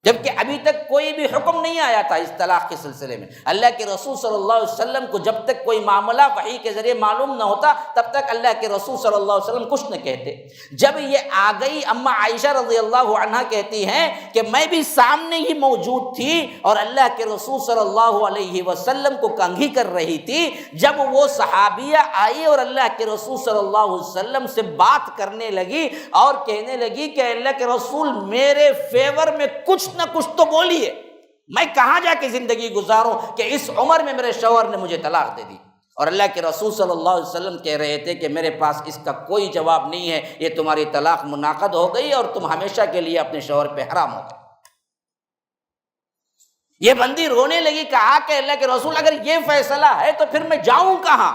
جبکہ ابھی تک کوئی بھی حکم نہیں آیا تھا اس طلاق کے سلسلے میں۔ اللہ کے رسول صلی اللہ علیہ وسلم کو جب تک کوئی معاملہ وحی کے ذریعے معلوم نہ ہوتا تب تک اللہ کے رسول صلی اللہ علیہ وسلم کچھ نہ کہتے۔ جب یہ آ گئی، اماں عائشہ رضی اللہ عنہا کہتی ہیں کہ میں بھی سامنے ہی موجود تھی اور اللہ کے رسول صلی اللہ علیہ وسلم کو کنگھی کر رہی تھی، جب وہ صحابیہ آئی اور اللہ کے رسول صلی اللہ علیہ وسلم سے بات کرنے لگی اور کہنے لگی کہ اللہ کے رسول میرے فیور میں کچھ نہ کچھ تو بولیے، میں کہاں جا کے زندگی گزاروں کہ اس عمر میں میرے شوہر نے مجھے طلاق دے دی۔ اور اللہ کے رسول صلی اللہ علیہ وسلم کہہ رہے تھے کہ میرے پاس اس کا کوئی جواب نہیں ہے، یہ تمہاری طلاق منعقد ہو گئی اور تم ہمیشہ کے لیے اپنے شوہر پہ حرام ہو گئے۔ یہ بندی رونے لگی، کہا کہ اللہ کے رسول اگر یہ فیصلہ ہے تو پھر میں جاؤں کہاں؟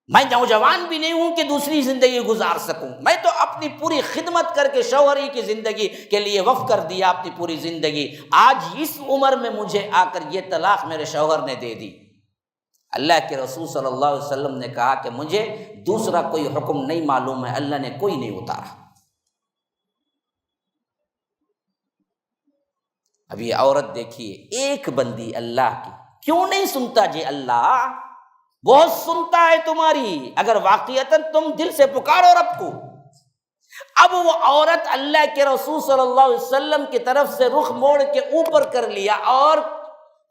میں نوجوان بھی نہیں ہوں کہ دوسری زندگی گزار سکوں، میں تو اپنی پوری خدمت کر کے شوہری کی زندگی کے لیے وقف کر دیا اپنی پوری زندگی، آج اس عمر میں مجھے آ کر یہ طلاق میرے شوہر نے دے دی۔ اللہ کے رسول صلی اللہ علیہ وسلم نے کہا کہ مجھے دوسرا کوئی حکم نہیں معلوم ہے، اللہ نے کوئی نہیں اتارا۔ اب یہ عورت دیکھیے، ایک بندی اللہ کی، کیوں نہیں سنتا جی اللہ؟ بہت سنتا ہے تمہاری، اگر واقعتاً تم دل سے پکارو رب کو۔ اب وہ عورت اللہ کے رسول صلی اللہ علیہ وسلم کی طرف سے رخ موڑ کے اوپر کر لیا اور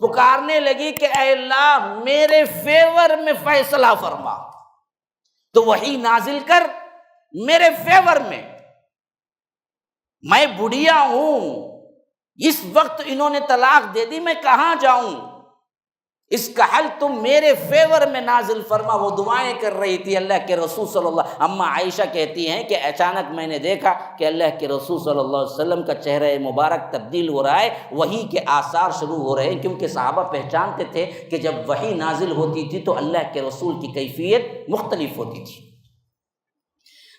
پکارنے لگی کہ اے اللہ میرے فیور میں فیصلہ فرما، تو وحی نازل کر میرے فیور میں بڑھیا ہوں، اس وقت انہوں نے طلاق دے دی، میں کہاں جاؤں، اس کا حل تم میرے فیور میں نازل فرما۔ وہ دعائیں کر رہی تھی اللہ کے رسول صلی اللہ۔ اماں عائشہ کہتی ہیں کہ اچانک میں نے دیکھا کہ اللہ کے رسول صلی اللہ علیہ وسلم کا چہرہ مبارک تبدیل ہو رہا ہے، وحی کے آثار شروع ہو رہے ہیں، کیونکہ صحابہ پہچانتے تھے کہ جب وحی نازل ہوتی تھی تو اللہ کے رسول کی کیفیت مختلف ہوتی تھی۔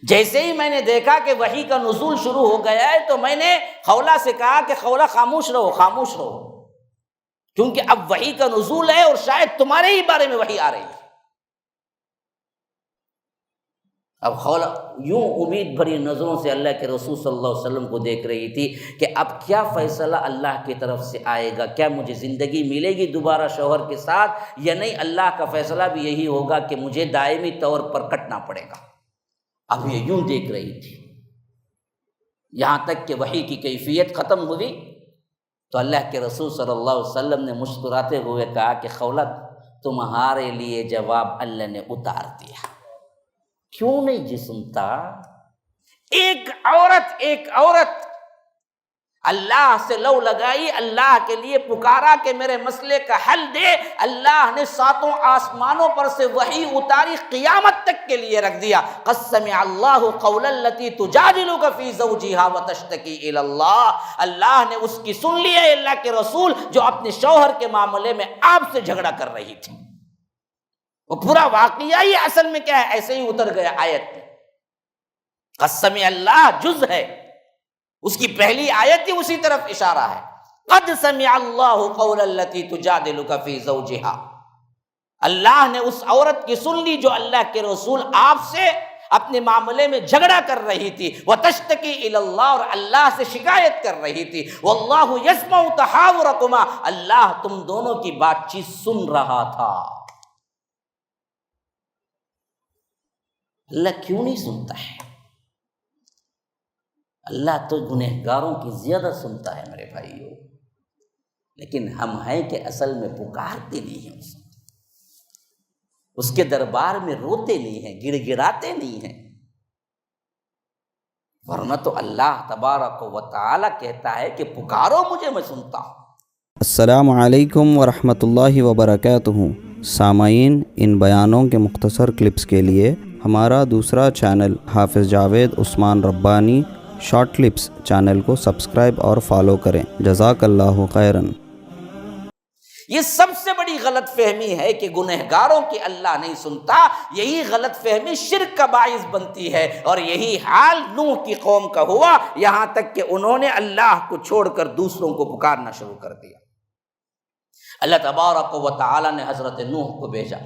جیسے ہی میں نے دیکھا کہ وحی کا نزول شروع ہو گیا ہے تو میں نے خولہ سے کہا کہ خولہ خاموش رہو، خاموش رہو، کیونکہ اب وحی کا نزول ہے اور شاید تمہارے ہی بارے میں وحی آ رہی ہے۔ اب خولہ یوں امید بھری نظروں سے اللہ کے رسول صلی اللہ علیہ وسلم کو دیکھ رہی تھی کہ اب کیا فیصلہ اللہ کی طرف سے آئے گا، کیا مجھے زندگی ملے گی دوبارہ شوہر کے ساتھ یا نہیں، اللہ کا فیصلہ بھی یہی ہوگا کہ مجھے دائمی طور پر کٹنا پڑے گا۔ اب یہ یوں دیکھ رہی تھی یہاں تک کہ وحی کی کیفیت ختم ہوئی تو اللہ کے رسول صلی اللہ علیہ وسلم نے مسکراتے ہوئے کہا کہ خولہ تمہارے لیے جواب اللہ نے اتار دیا۔ کیوں نہیں جی سنتا؟ ایک عورت اللہ سے لو لگائی، اللہ کے لیے پکارا کہ میرے مسئلے کا حل دے، اللہ نے ساتوں آسمانوں پر سے وحی اتاری، قیامت تک کے لیے رکھ دیا۔ قد سمع اللہ قول التی تجادلک فی زوجہا وتشتکی الی اللہ، اللہ نے اس کی سن لی ہے اللہ کے رسول جو اپنے شوہر کے معاملے میں آپ سے جھگڑا کر رہی تھی۔ وہ پورا واقعہ ہی اصل میں کیا ہے، ایسے ہی اتر گیا آیت میں۔ قد سمع اللہ جز ہے، اس کی پہلی آیت ہی اسی طرف اشارہ ہے۔ قد سمع اللہ قول التی تجادلک فی زوجہا، اللہ نے اس عورت کی سن لی جو اللہ کے رسول آپ سے اپنے معاملے میں جھگڑا کر رہی تھی، وتشتکی الی اللہ، اور اللہ سے شکایت کر رہی تھی۔ واللہ یسمع تحاورکما، اللہ تم دونوں کی بات چیت سن رہا تھا۔ اللہ کیوں نہیں سنتا ہے؟ اللہ تو گنہگاروں کی زیادہ سنتا ہے میرے بھائیوں، لیکن ہم ہیں کہ اصل میں پکارتے نہیں ہیں، اس کے دربار میں روتے نہیں ہیں، گڑ گڑاتے نہیں ہیں، ورنہ تو اللہ تبارک و تعالی کہتا ہے کہ پکارو مجھے میں سنتا ہوں۔ السلام علیکم ورحمۃ اللہ وبرکاتہ۔ سامعین، ان بیانوں کے مختصر کلپس کے لیے ہمارا دوسرا چینل حافظ جاوید عثمان ربانی شارٹ کلپس چینل کو سبسکرائب اور فالو کریں۔ جزاک اللہ خیرن۔ یہ سب سے بڑی غلط فہمی ہے کہ گنہگاروں کی اللہ نہیں سنتا، یہی غلط فہمی شرک کا باعث بنتی ہے، اور یہی حال نوح کی قوم کا ہوا، یہاں تک کہ انہوں نے اللہ کو چھوڑ کر دوسروں کو پکارنا شروع کر دیا۔ اللہ تبارک و تعالی نے حضرت نوح کو بھیجا،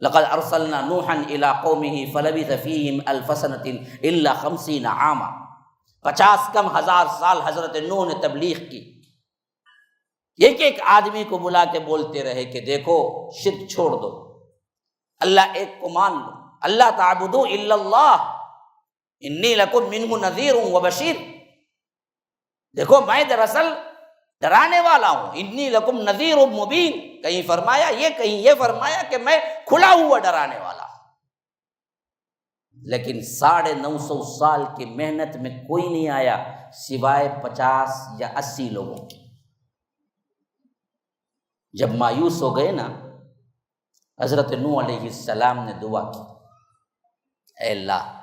لقد ارسلنا نوحا الى قومه فلبث فيهم الف سنة الا 50 عاما، 50 کم 1000 سال حضرت نوح نے تبلیغ کی، ایک آدمی کو بلا کے بولتے رہے کہ دیکھو شرک چھوڑ دو، اللہ ایک کو مان لو، اللہ تعبدوا الا اللہ انی لکم منہ نذیر و بشیر، دیکھو میں دراصل ڈرانے والا ہوں، انی لکم نذیر مبین، کہیں فرمایا یہ کہیں یہ فرمایا کہ میں کھلا ہوا ڈرانے والا ہوں۔ لیکن 950 سال کی محنت میں کوئی نہیں آیا سوائے 50 یا 80 لوگوں کی۔ جب مایوس ہو گئے نا، حضرت نوح علیہ السلام نے دعا کی، اے اللہ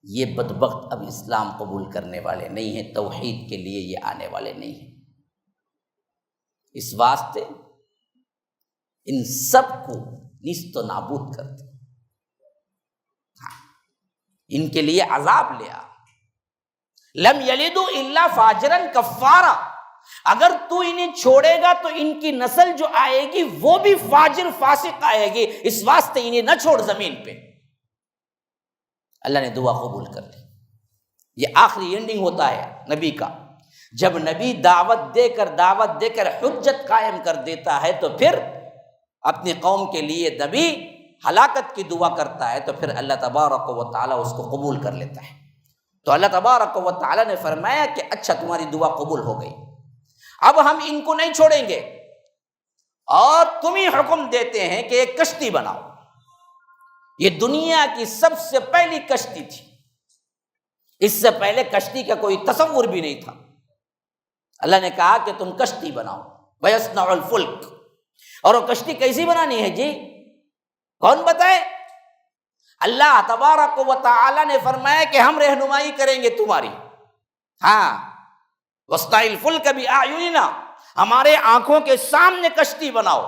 یہ بدبخت اب اسلام قبول کرنے والے نہیں ہیں، توحید کے لیے یہ آنے والے نہیں ہیں، اس واسطے ان سب کو نیست و نابود کر دے، ان کے لیے عذاب لے آ۔ لم یلدوا الا فاجرا کفارا، اگر تو انہیں چھوڑے گا تو ان کی نسل جو آئے گی وہ بھی فاجر فاسق آئے گی، اس واسطے انہیں نہ چھوڑ زمین پہ۔ اللہ نے دعا قبول کر لی۔ یہ آخری اینڈنگ ہوتا ہے نبی کا، جب نبی دعوت دے کر حجت قائم کر دیتا ہے تو پھر اپنی قوم کے لیے نبی ہلاکت کی دعا کرتا ہے، تو پھر اللہ تبارک و تعالیٰ اس کو قبول کر لیتا ہے۔ تو اللہ تبارک و تعالیٰ نے فرمایا کہ اچھا تمہاری دعا قبول ہو گئی، اب ہم ان کو نہیں چھوڑیں گے، اور تم ہی حکم دیتے ہیں کہ ایک کشتی بناؤ۔ یہ دنیا کی سب سے پہلی کشتی تھی، اس سے پہلے کشتی کا کوئی تصور بھی نہیں تھا۔ اللہ نے کہا کہ تم کشتی بناؤ، وَيَصْنَعُ الْفُلْكَ، اور وہ کشتی کیسی بنانی ہے جی؟ کون بتائے؟ اللہ تبارک و تعالی نے فرمایا کہ ہم رہنمائی کریں گے تمہاری، ہاں، وَاصْنَعِ الْفُلْكَ بِأَعْيُنِنَا، ہمارے آنکھوں کے سامنے کشتی بناؤ۔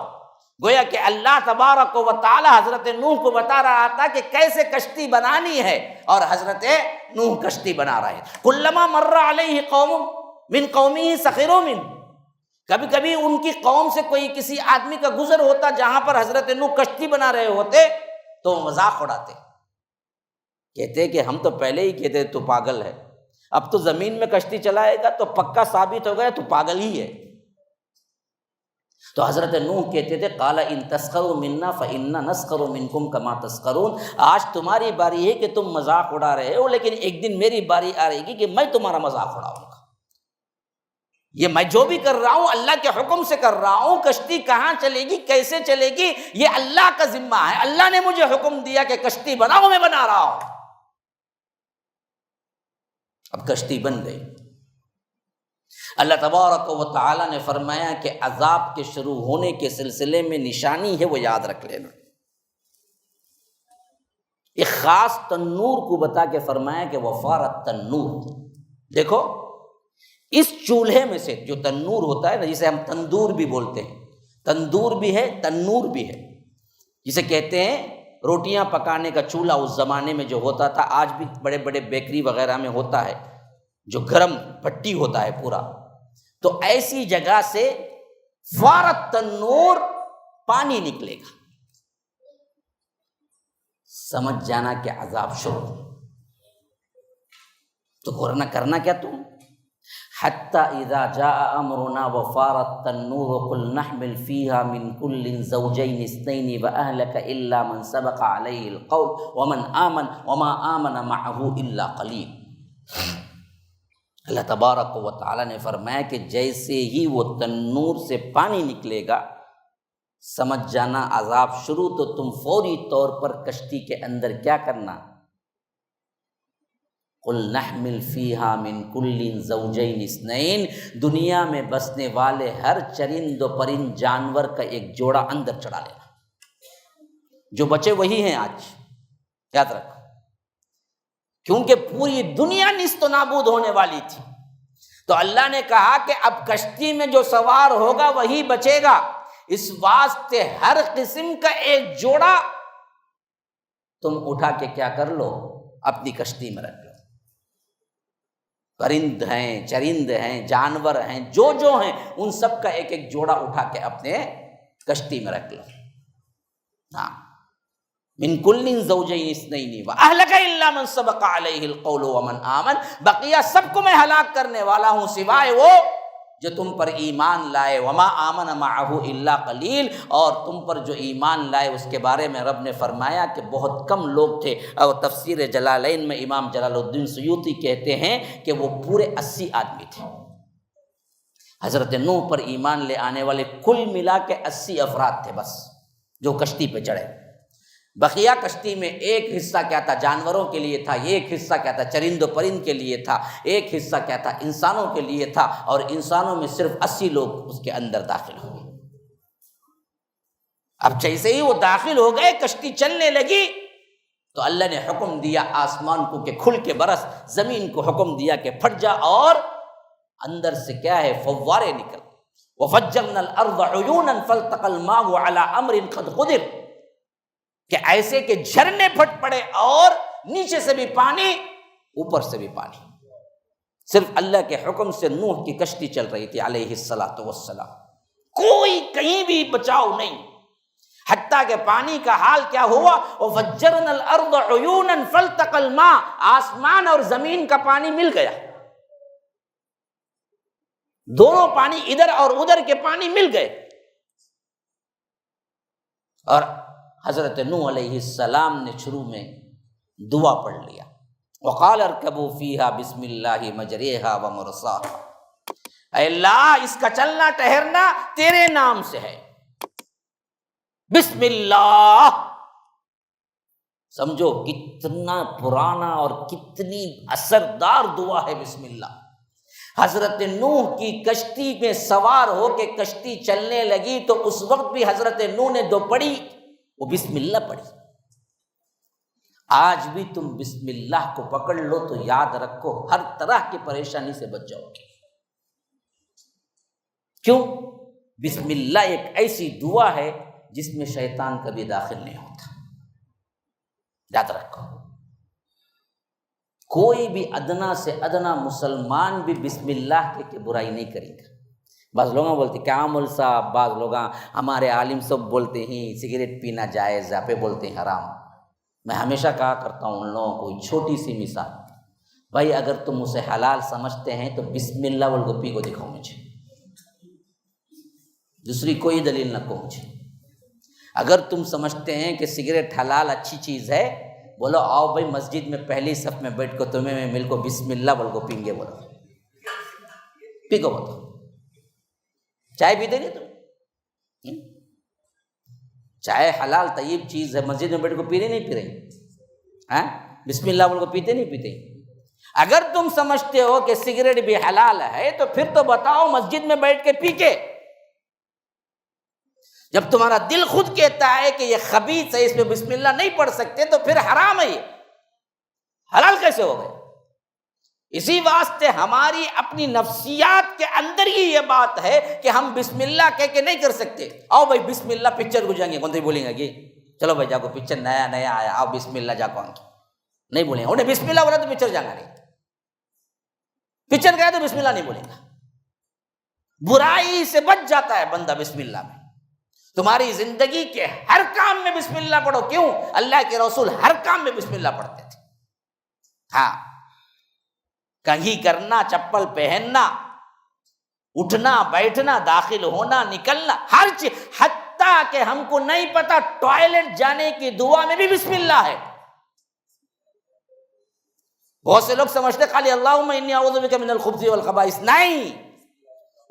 گویا کہ اللہ تبارک و تعالی حضرت نوح کو بتا رہا تھا کہ کیسے کشتی بنانی ہے، اور حضرت نوح کشتی بنا رہے ہیں۔ کلما مر علیہ قوم من قومہ سخروا منہ، کبھی کبھی ان کی قوم سے کوئی کسی آدمی کا گزر ہوتا جہاں پر حضرت نوح کشتی بنا رہے ہوتے تو مذاق اڑاتے، کہتے کہ ہم تو پہلے ہی کہتے تو پاگل ہے، اب تو زمین میں کشتی چلائے گا تو پکا ثابت ہو گیا تو پاگل ہی ہے۔ تو حضرت نوح کہتے تھے قال ان تسخروا منا فإنا نسخر منکم کما تسخرون، آج تمہاری باری ہے کہ تم مذاق اڑا رہے ہو، لیکن ایک دن میری باری آ رہے گی کہ میں تمہارا مذاق اڑاؤں گا۔ یہ میں جو بھی کر رہا ہوں اللہ کے حکم سے کر رہا ہوں، کشتی کہاں چلے گی کیسے چلے گی یہ اللہ کا ذمہ ہے، اللہ نے مجھے حکم دیا کہ کشتی بناؤ، میں بنا رہا ہوں۔ اب کشتی بن گئی۔ اللہ تبارک و تعالی نے فرمایا کہ عذاب کے شروع ہونے کے سلسلے میں نشانی ہے، وہ یاد رکھ لینا۔ ایک خاص تنور کو بتا کے فرمایا کہ وفارت تنور، دیکھو اس چولہے میں سے جو تنور ہوتا ہے نا، جسے ہم تندور بھی بولتے ہیں، تندور بھی ہے تنور بھی ہے، جسے کہتے ہیں روٹیاں پکانے کا چولہا اس زمانے میں جو ہوتا تھا، آج بھی بڑے بڑے بیکری وغیرہ میں ہوتا ہے، جو گرم بھٹی ہوتا ہے پورا، تو ایسی جگہ سے فارت تنور پانی نکلے گا، سمجھ جانا کہ عذاب شروع۔ تو کرنا کیا تم؟ حتی اذا جاء امرنا وفارت التنور قل نحمل فيها من كل زوجين اثنين واهلك الا من سبق عليه القول ومن آمن وما آمن معه الا قليل۔ اللہ تبارک و تعالی نے فرمایا کہ جیسے ہی وہ تنور سے پانی نکلے گا سمجھ جانا عذاب شروع، تو تم فوری طور پر کشتی کے اندر کیا کرنا؟ قل نحمل فیہا من کل زوجین اثنین، دنیا میں بسنے والے ہر چرند و پرند جانور کا ایک جوڑا اندر چڑھا لینا، جو بچے وہی ہیں آج، یاد رکھو۔ کیونکہ پوری دنیا نیست و نابود ہونے والی تھی. تو اللہ نے کہا کہ اب کشتی میں جو سوار ہوگا وہی بچے گا. اس واسطے ہر قسم کا ایک جوڑا تم اٹھا کے کیا کر لو، اپنی کشتی میں رکھ لو. پرند ہیں، چرند ہیں، جانور ہیں، جو ہیں، ان سب کا ایک ایک جوڑا اٹھا کے اپنے کشتی میں رکھ لو. ہاں، من کل زوجین اثنین واہلک الا من سبق علیہ القول ومن آمن، بقیہ سب کو میں ہلاک کرنے والا ہوں سوائے وہ جو تم پر ایمان لائے. وما آمن معہ الا قلیل، اور تم پر جو ایمان لائے اس کے بارے میں رب نے فرمایا کہ بہت کم لوگ تھے. اور تفسیر جلالین میں امام جلال الدین سیوطی کہتے ہیں کہ وہ پورے 80 آدمی تھے. حضرت نوح پر ایمان لے آنے والے کل ملا کے 80 افراد تھے بس، جو کشتی پہ چڑھے. بقیہ کشتی میں ایک حصہ کیا تھا، جانوروں کے لیے تھا، ایک حصہ کیا تھا، چرند و پرند کے لیے تھا، ایک حصہ کیا تھا، انسانوں کے لیے تھا. اور انسانوں میں صرف 80 لوگ اس کے اندر داخل ہو گئے. اب جیسے ہی وہ داخل ہو گئے، کشتی چلنے لگی تو اللہ نے حکم دیا آسمان کو کہ کھل کے برس، زمین کو حکم دیا کہ پھٹ جا، اور اندر سے کیا ہے، فوارے نکل. وَفَجَّرْنَا الْأَرْضَ عُيُونًا فَالْتَقَى الْمَاءُ عَلَىٰ أَمْرٍ قَدْ قُدِرَ، کہ ایسے کہ جھرنے پھٹ پڑے، اور نیچے سے بھی پانی، اوپر سے بھی پانی. صرف اللہ کے حکم سے نوح کی کشتی چل رہی تھی علیہ الصلاۃ والسلام. کوئی کہیں بھی بچاؤ نہیں. حتیٰ کہ پانی کا حال کیا ہوا، وَفَجَّرْنَا الْأَرْضَ عُيُونًا فَالْتَقَى الْمَاءُ، آسمان اور زمین کا پانی مل گیا. دونوں پانی، ادھر اور ادھر کے پانی مل گئے. اور حضرت نوح علیہ السلام نے شروع میں دعا پڑھ لیا، وقال ارکبوا فیہا بسم اللہ مجریہا ومرساہا، اے اللہ اس کا چلنا ٹہرنا تیرے نام سے ہے. بسم اللہ، سمجھو کتنا پرانا اور کتنی اثردار دعا ہے بسم اللہ. حضرت نوح کی کشتی میں سوار ہو کے کشتی چلنے لگی تو اس وقت بھی حضرت نوح نے جو پڑھی وہ بسم اللہ پڑھی. آج بھی تم بسم اللہ کو پکڑ لو تو یاد رکھو ہر طرح کی پریشانی سے بچ جاؤ گے. کیوں؟ بسم اللہ ایک ایسی دعا ہے جس میں شیطان کبھی داخل نہیں ہوتا. یاد رکھو، کوئی بھی ادنا سے ادنا مسلمان بھی بسم اللہ کے برائی نہیں کرے گا. بعض لوگ بولتے کیا مول صاحب، بعض لوگ ہمارے عالم سب بولتے ہیں سگریٹ پینا جائز، آپ بولتے ہیں حرام. میں ہمیشہ کہا کرتا ہوں ان لوگوں کو چھوٹی سی مثال، بھائی اگر تم اسے حلال سمجھتے ہیں تو بسم اللہ بول کو پی کو دکھاؤ مجھے، دوسری کوئی دلیل نہ کہو مجھے. اگر تم سمجھتے ہیں کہ سگریٹ حلال اچھی چیز ہے، بولو آؤ بھائی مسجد میں پہلی صف میں بیٹھ کو تمہیں میں مل کو بسم اللہ بول کو پیں گے، بولو پی کو بتاؤ. چائے پیتے نہیں تم؟ چائے حلال طیب چیز ہے، مسجد میں بیٹھ کو پینے نہیں پی رہی، بسم اللہ بول کو پیتے نہیں پیتے. اگر تم سمجھتے ہو کہ سگریٹ بھی حلال ہے تو پھر تو بتاؤ مسجد میں بیٹھ کے پی کے. جب تمہارا دل خود کہتا ہے کہ یہ خبیث ہے، اس میں بسم اللہ نہیں پڑھ سکتے، تو پھر حرام ہے، یہ حلال کیسے ہو گئے؟ اسی واسطے ہماری اپنی نفسیات کے اندر ہی یہ بات ہے کہ ہم بسم اللہ کہہ کے نہیں کر سکتے. آؤ بھائی بسم اللہ پکچر کو جائیں گے، کون سے بولیں گے کہ چلو بھائی جاؤ پکچر نیا آیا، آؤ بسم اللہ جا کون نہیں بولیں گے. انہیں بسم اللہ بولا تو پکچر جانا نہیں، پکچر گیا تو بسم اللہ نہیں بولیں گا. برائی سے بچ جاتا ہے بندہ بسم اللہ میں. تمہاری زندگی کے ہر کام میں بسم اللہ پڑھو. کیوں؟ اللہ کے رسول ہر کام میں بسم اللہ پڑھتے تھے. ہاں، کنگھی کرنا، چپل پہننا، اٹھنا بیٹھنا، داخل ہونا نکلنا، ہر چیز، حتیٰ کہ ہم کو نہیں پتا ٹوائلٹ جانے کی دعا میں بھی بسم اللہ ہے. بہت سے لوگ سمجھتے خالی اللہم انی اعوذ بک من الخبث والخبائث، نہیں،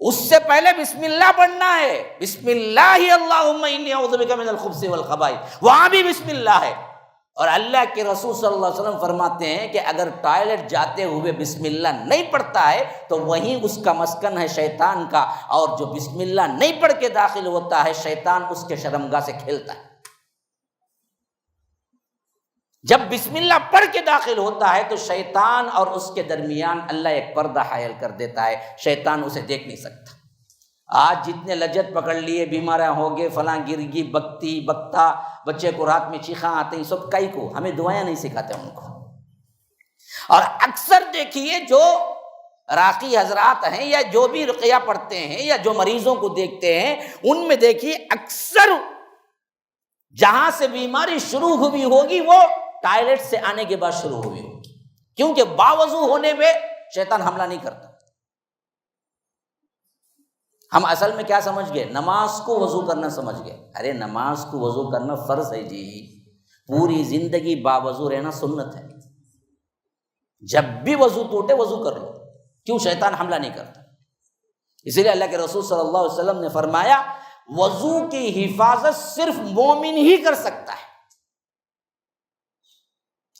اس سے پہلے بسم اللہ پڑھنا ہے. بسم اللہ اللہم انی اعوذ بک من الخبث والخبائث، وہاں بھی بسم اللہ ہے. اور اللہ کے رسول صلی اللہ علیہ وسلم فرماتے ہیں کہ اگر ٹوائلٹ جاتے ہوئے بسم اللہ نہیں پڑھتا ہے تو وہیں اس کا مسکن ہے شیطان کا، اور جو بسم اللہ نہیں پڑھ کے داخل ہوتا ہے شیطان اس کے شرمگاہ سے کھیلتا ہے. جب بسم اللہ پڑھ کے داخل ہوتا ہے تو شیطان اور اس کے درمیان اللہ ایک پردہ حائل کر دیتا ہے، شیطان اسے دیکھ نہیں سکتا۔ آج جتنے لجت پکڑ لیے، بیماریاں ہو گئے، فلاں گرگی بکتی بکتا، بچے کو رات میں چیخاں آتے ہیں، سب کئی کو ہمیں دعائیں نہیں سکھاتے ان کو۔ اور اکثر دیکھیے جو راقی حضرات ہیں یا جو بھی رقیہ پڑھتے ہیں یا جو مریضوں کو دیکھتے ہیں، ان میں دیکھیے اکثر جہاں سے بیماری شروع ہوئی ہوگی وہ ٹائلٹ سے آنے کے بعد شروع ہوئی ہوگی، کیونکہ باوضو ہونے میں شیطان حملہ نہیں کرتا۔ ہم اصل میں کیا سمجھ گئے؟ نماز کو وضو کرنا سمجھ گئے۔ ارے نماز کو وضو کرنا فرض ہے جی، پوری زندگی باوضو رہنا سنت ہے۔ جب بھی وضو ٹوٹے وضو کر لو، کیوں؟ شیطان حملہ نہیں کرتا۔ اسی لیے اللہ کے رسول صلی اللہ علیہ وسلم نے فرمایا وضو کی حفاظت صرف مومن ہی کر سکتا ہے۔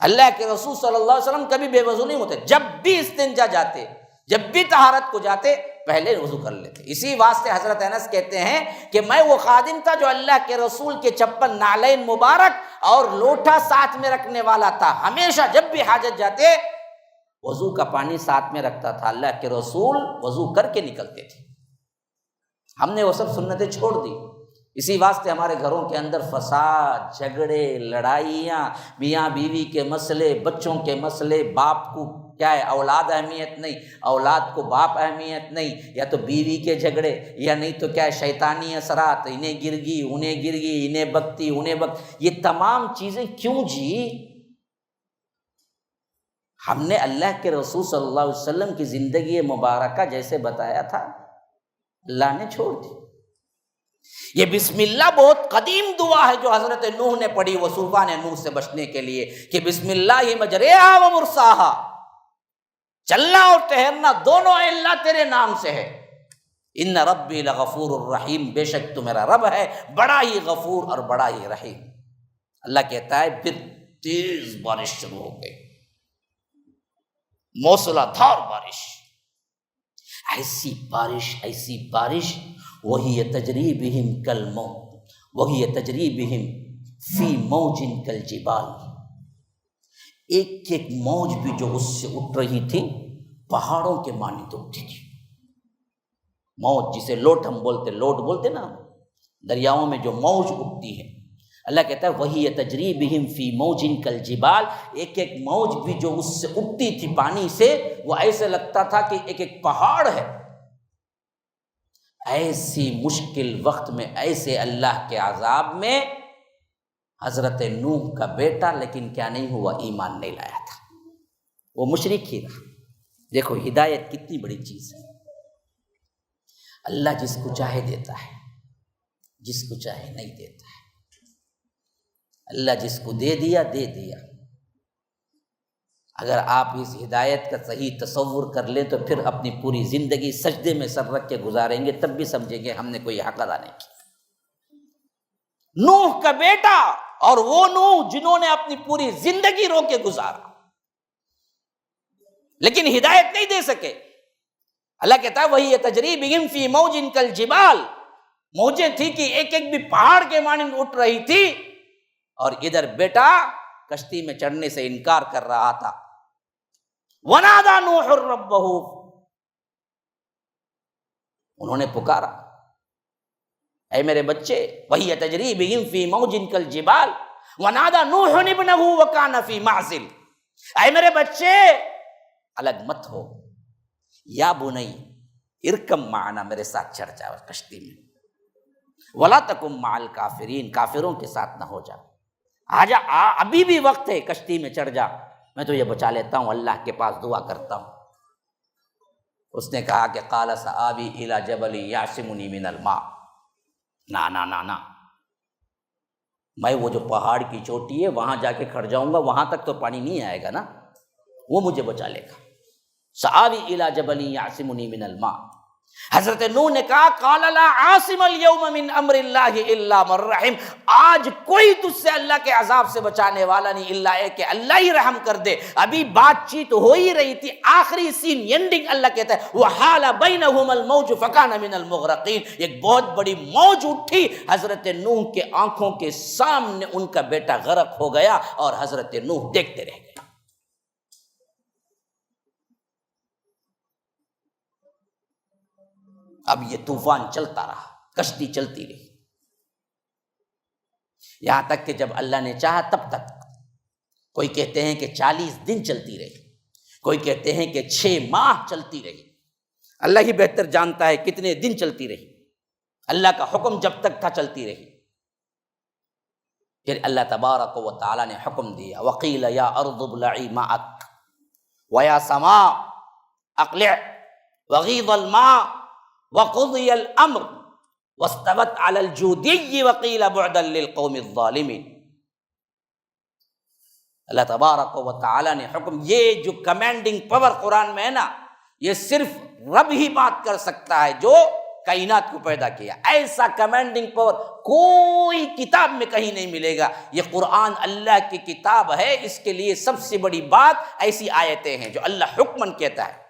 اللہ کے رسول صلی اللہ علیہ وسلم کبھی بے وضو نہیں ہوتے، جب بھی استنجا جاتے، جب بھی طہارت کو جاتے پہلے وضو کر لیتے۔ اسی واسطے حضرت انس کہتے ہیں کہ میں وہ خادم تھا جو اللہ کے رسول کے چپل، نعلین مبارک اور لوٹا ساتھ میں رکھنے والا تھا، ہمیشہ جب بھی حاجت جاتے وضو کا پانی ساتھ میں رکھتا تھا۔ اللہ کے رسول وضو کر کے نکلتے تھے۔ ہم نے وہ سب سنتیں چھوڑ دی، اسی واسطے ہمارے گھروں کے اندر فساد، جھگڑے، لڑائیاں، میاں بیوی کے مسئلے، بچوں کے مسئلے، باپ کو کیا ہے اولاد اہمیت نہیں، اولاد کو باپ اہمیت نہیں، یا تو بیوی کے جھگڑے، یا نہیں تو کیا ہے شیطانی اثرات، انہیں گرگی انہیں گرگی، انہیں بکتی انہیں بکتی، یہ تمام چیزیں کیوں جی؟ ہم نے اللہ کے رسول صلی اللہ علیہ وسلم کی زندگی مبارکہ جیسے بتایا تھا اللہ نے چھوڑ دی۔ یہ بسم اللہ بہت قدیم دعا ہے جو حضرت نوح نے پڑھی وہ طوفان نوح سے بچنے کے لیے، کہ بسم اللہ مجریہا و مرساہا، چلنا اور ٹھہرنا دونوں اے اللہ تیرے نام سے ہے۔ ان ربی لغفور الرحیم، بے شک تو میرا رب ہے بڑا ہی غفور اور بڑا ہی رحیم۔ اللہ کہتا ہے پھر تیز بارش شروع ہو گئی، موسلا دھار بارش، ایسی بارش وہی تجری بہم کالموج، وہی تجری بہم فی موج کالجبال، ایک ایک موج بھی جو اس سے اٹھ رہی تھی پہاڑوں کے مانند اٹھتی تھی۔ موج جسے لوٹ ہم بولتے، لوٹ بولتے نا دریاؤں میں جو موج اٹھتی ہے، اللہ کہتا ہے وہی تجری بہم فی موج کالجبال، ایک ایک موج بھی جو اس سے اٹھتی تھی پانی سے وہ ایسے لگتا تھا کہ ایک ایک پہاڑ ہے۔ ایسی مشکل وقت میں، ایسے اللہ کے عذاب میں حضرت نوح کا بیٹا لیکن کیا نہیں ہوا؟ ایمان نہیں لایا تھا، وہ مشرک ہی رہا۔ دیکھو ہدایت کتنی بڑی چیز ہے، اللہ جس کو چاہے دیتا ہے، جس کو چاہے نہیں دیتا ہے۔ اللہ جس کو دے دیا دے دیا۔ اگر آپ اس ہدایت کا صحیح تصور کر لیں تو پھر اپنی پوری زندگی سجدے میں سر رکھ کے گزاریں گے، تب بھی سمجھیں گے ہم نے کوئی حق ادا نہیں کیا۔ نوح کا بیٹا اور وہ نوح جنہوں نے اپنی پوری زندگی رو کے گزارا لیکن ہدایت نہیں دے سکے۔ اللہ کہتا ہے وہی تجری بہم فی موج کالجبال، موجیں تھی کہ ایک ایک بھی پہاڑ کے مانند اٹھ رہی تھی، اور ادھر بیٹا کشتی میں چڑھنے سے انکار کر رہا تھا۔ ونادى نوح ربہ، انہوں نے پکارا اے میرے بچے، وہی تجری بہم فی موج کالجبال ونادى نوح ابنہ وکان فی معزل، اے میرے بچے الگ مت ہو، یا بنی ارکم معنا، میرے ساتھ چڑھ جاؤ کشتی میں، ولا تکن مع الکافرین، کافروں کے ساتھ نہ ہو جا، آجا ابھی بھی وقت ہے، کشتی میں چڑھ جا، میں تجھے بچا لیتا ہوں، اللہ کے پاس دعا کرتا ہوں۔ اس نے کہا کہ قال سآوی الی جبل یعصمنی من الماء، نا نا نا نا، میں وہ جو پہاڑ کی چوٹی ہے وہاں جا کے کھڑ جاؤں گا، وہاں تک تو پانی نہیں آئے گا نا، وہ مجھے بچا لے گا۔ سآوی الی جبل یعصمنی من الماء، حضرت نوح نے کہا قال لا عاصم اليوم من امر اللہ الا من رحم، آج کوئی تجھ سے اللہ کے عذاب سے بچانے والا نہیں الا ہے کہ اللہ ہی رحم کر دے۔ ابھی بات چیت ہو ہی رہی تھی، آخری سین اینڈنگ اللہ کہتا ہے وحال بینہم الموج فکان من المغرقین، ایک بہت بڑی موج اٹھی حضرت نوح کے آنکھوں کے سامنے، ان کا بیٹا غرق ہو گیا اور حضرت نوح دیکھتے رہ گئے۔ اب یہ طوفان چلتا رہا، کشتی چلتی رہی، یہاں تک کہ جب اللہ نے چاہا تب تک، کوئی کہتے ہیں کہ 40 دن چلتی رہی، کوئی کہتے ہیں کہ 6 ماہ چلتی رہی، اللہ ہی بہتر جانتا ہے کتنے دن چلتی رہی، اللہ کا حکم جب تک تھا چلتی رہی۔ پھر اللہ تبارک و تعالی نے حکم دیا وقیل یا ارض ابلعی ماءک ویا سماء اقلع وغیض الماء وقضی الامر واستوت علی الجودی وقیل بعدا للقوم الظالمین۔ اللہ تبارک و تعالی نے حکم، یہ جو کمانڈنگ پاور قرآن میں ہے نا، یہ صرف رب ہی بات کر سکتا ہے جو کائنات کو پیدا کیا، ایسا کمانڈنگ پاور کوئی کتاب میں کہیں نہیں ملے گا۔ یہ قرآن اللہ کی کتاب ہے، اس کے لیے سب سے بڑی بات ایسی آیتیں ہیں جو اللہ حکمن کہتا ہے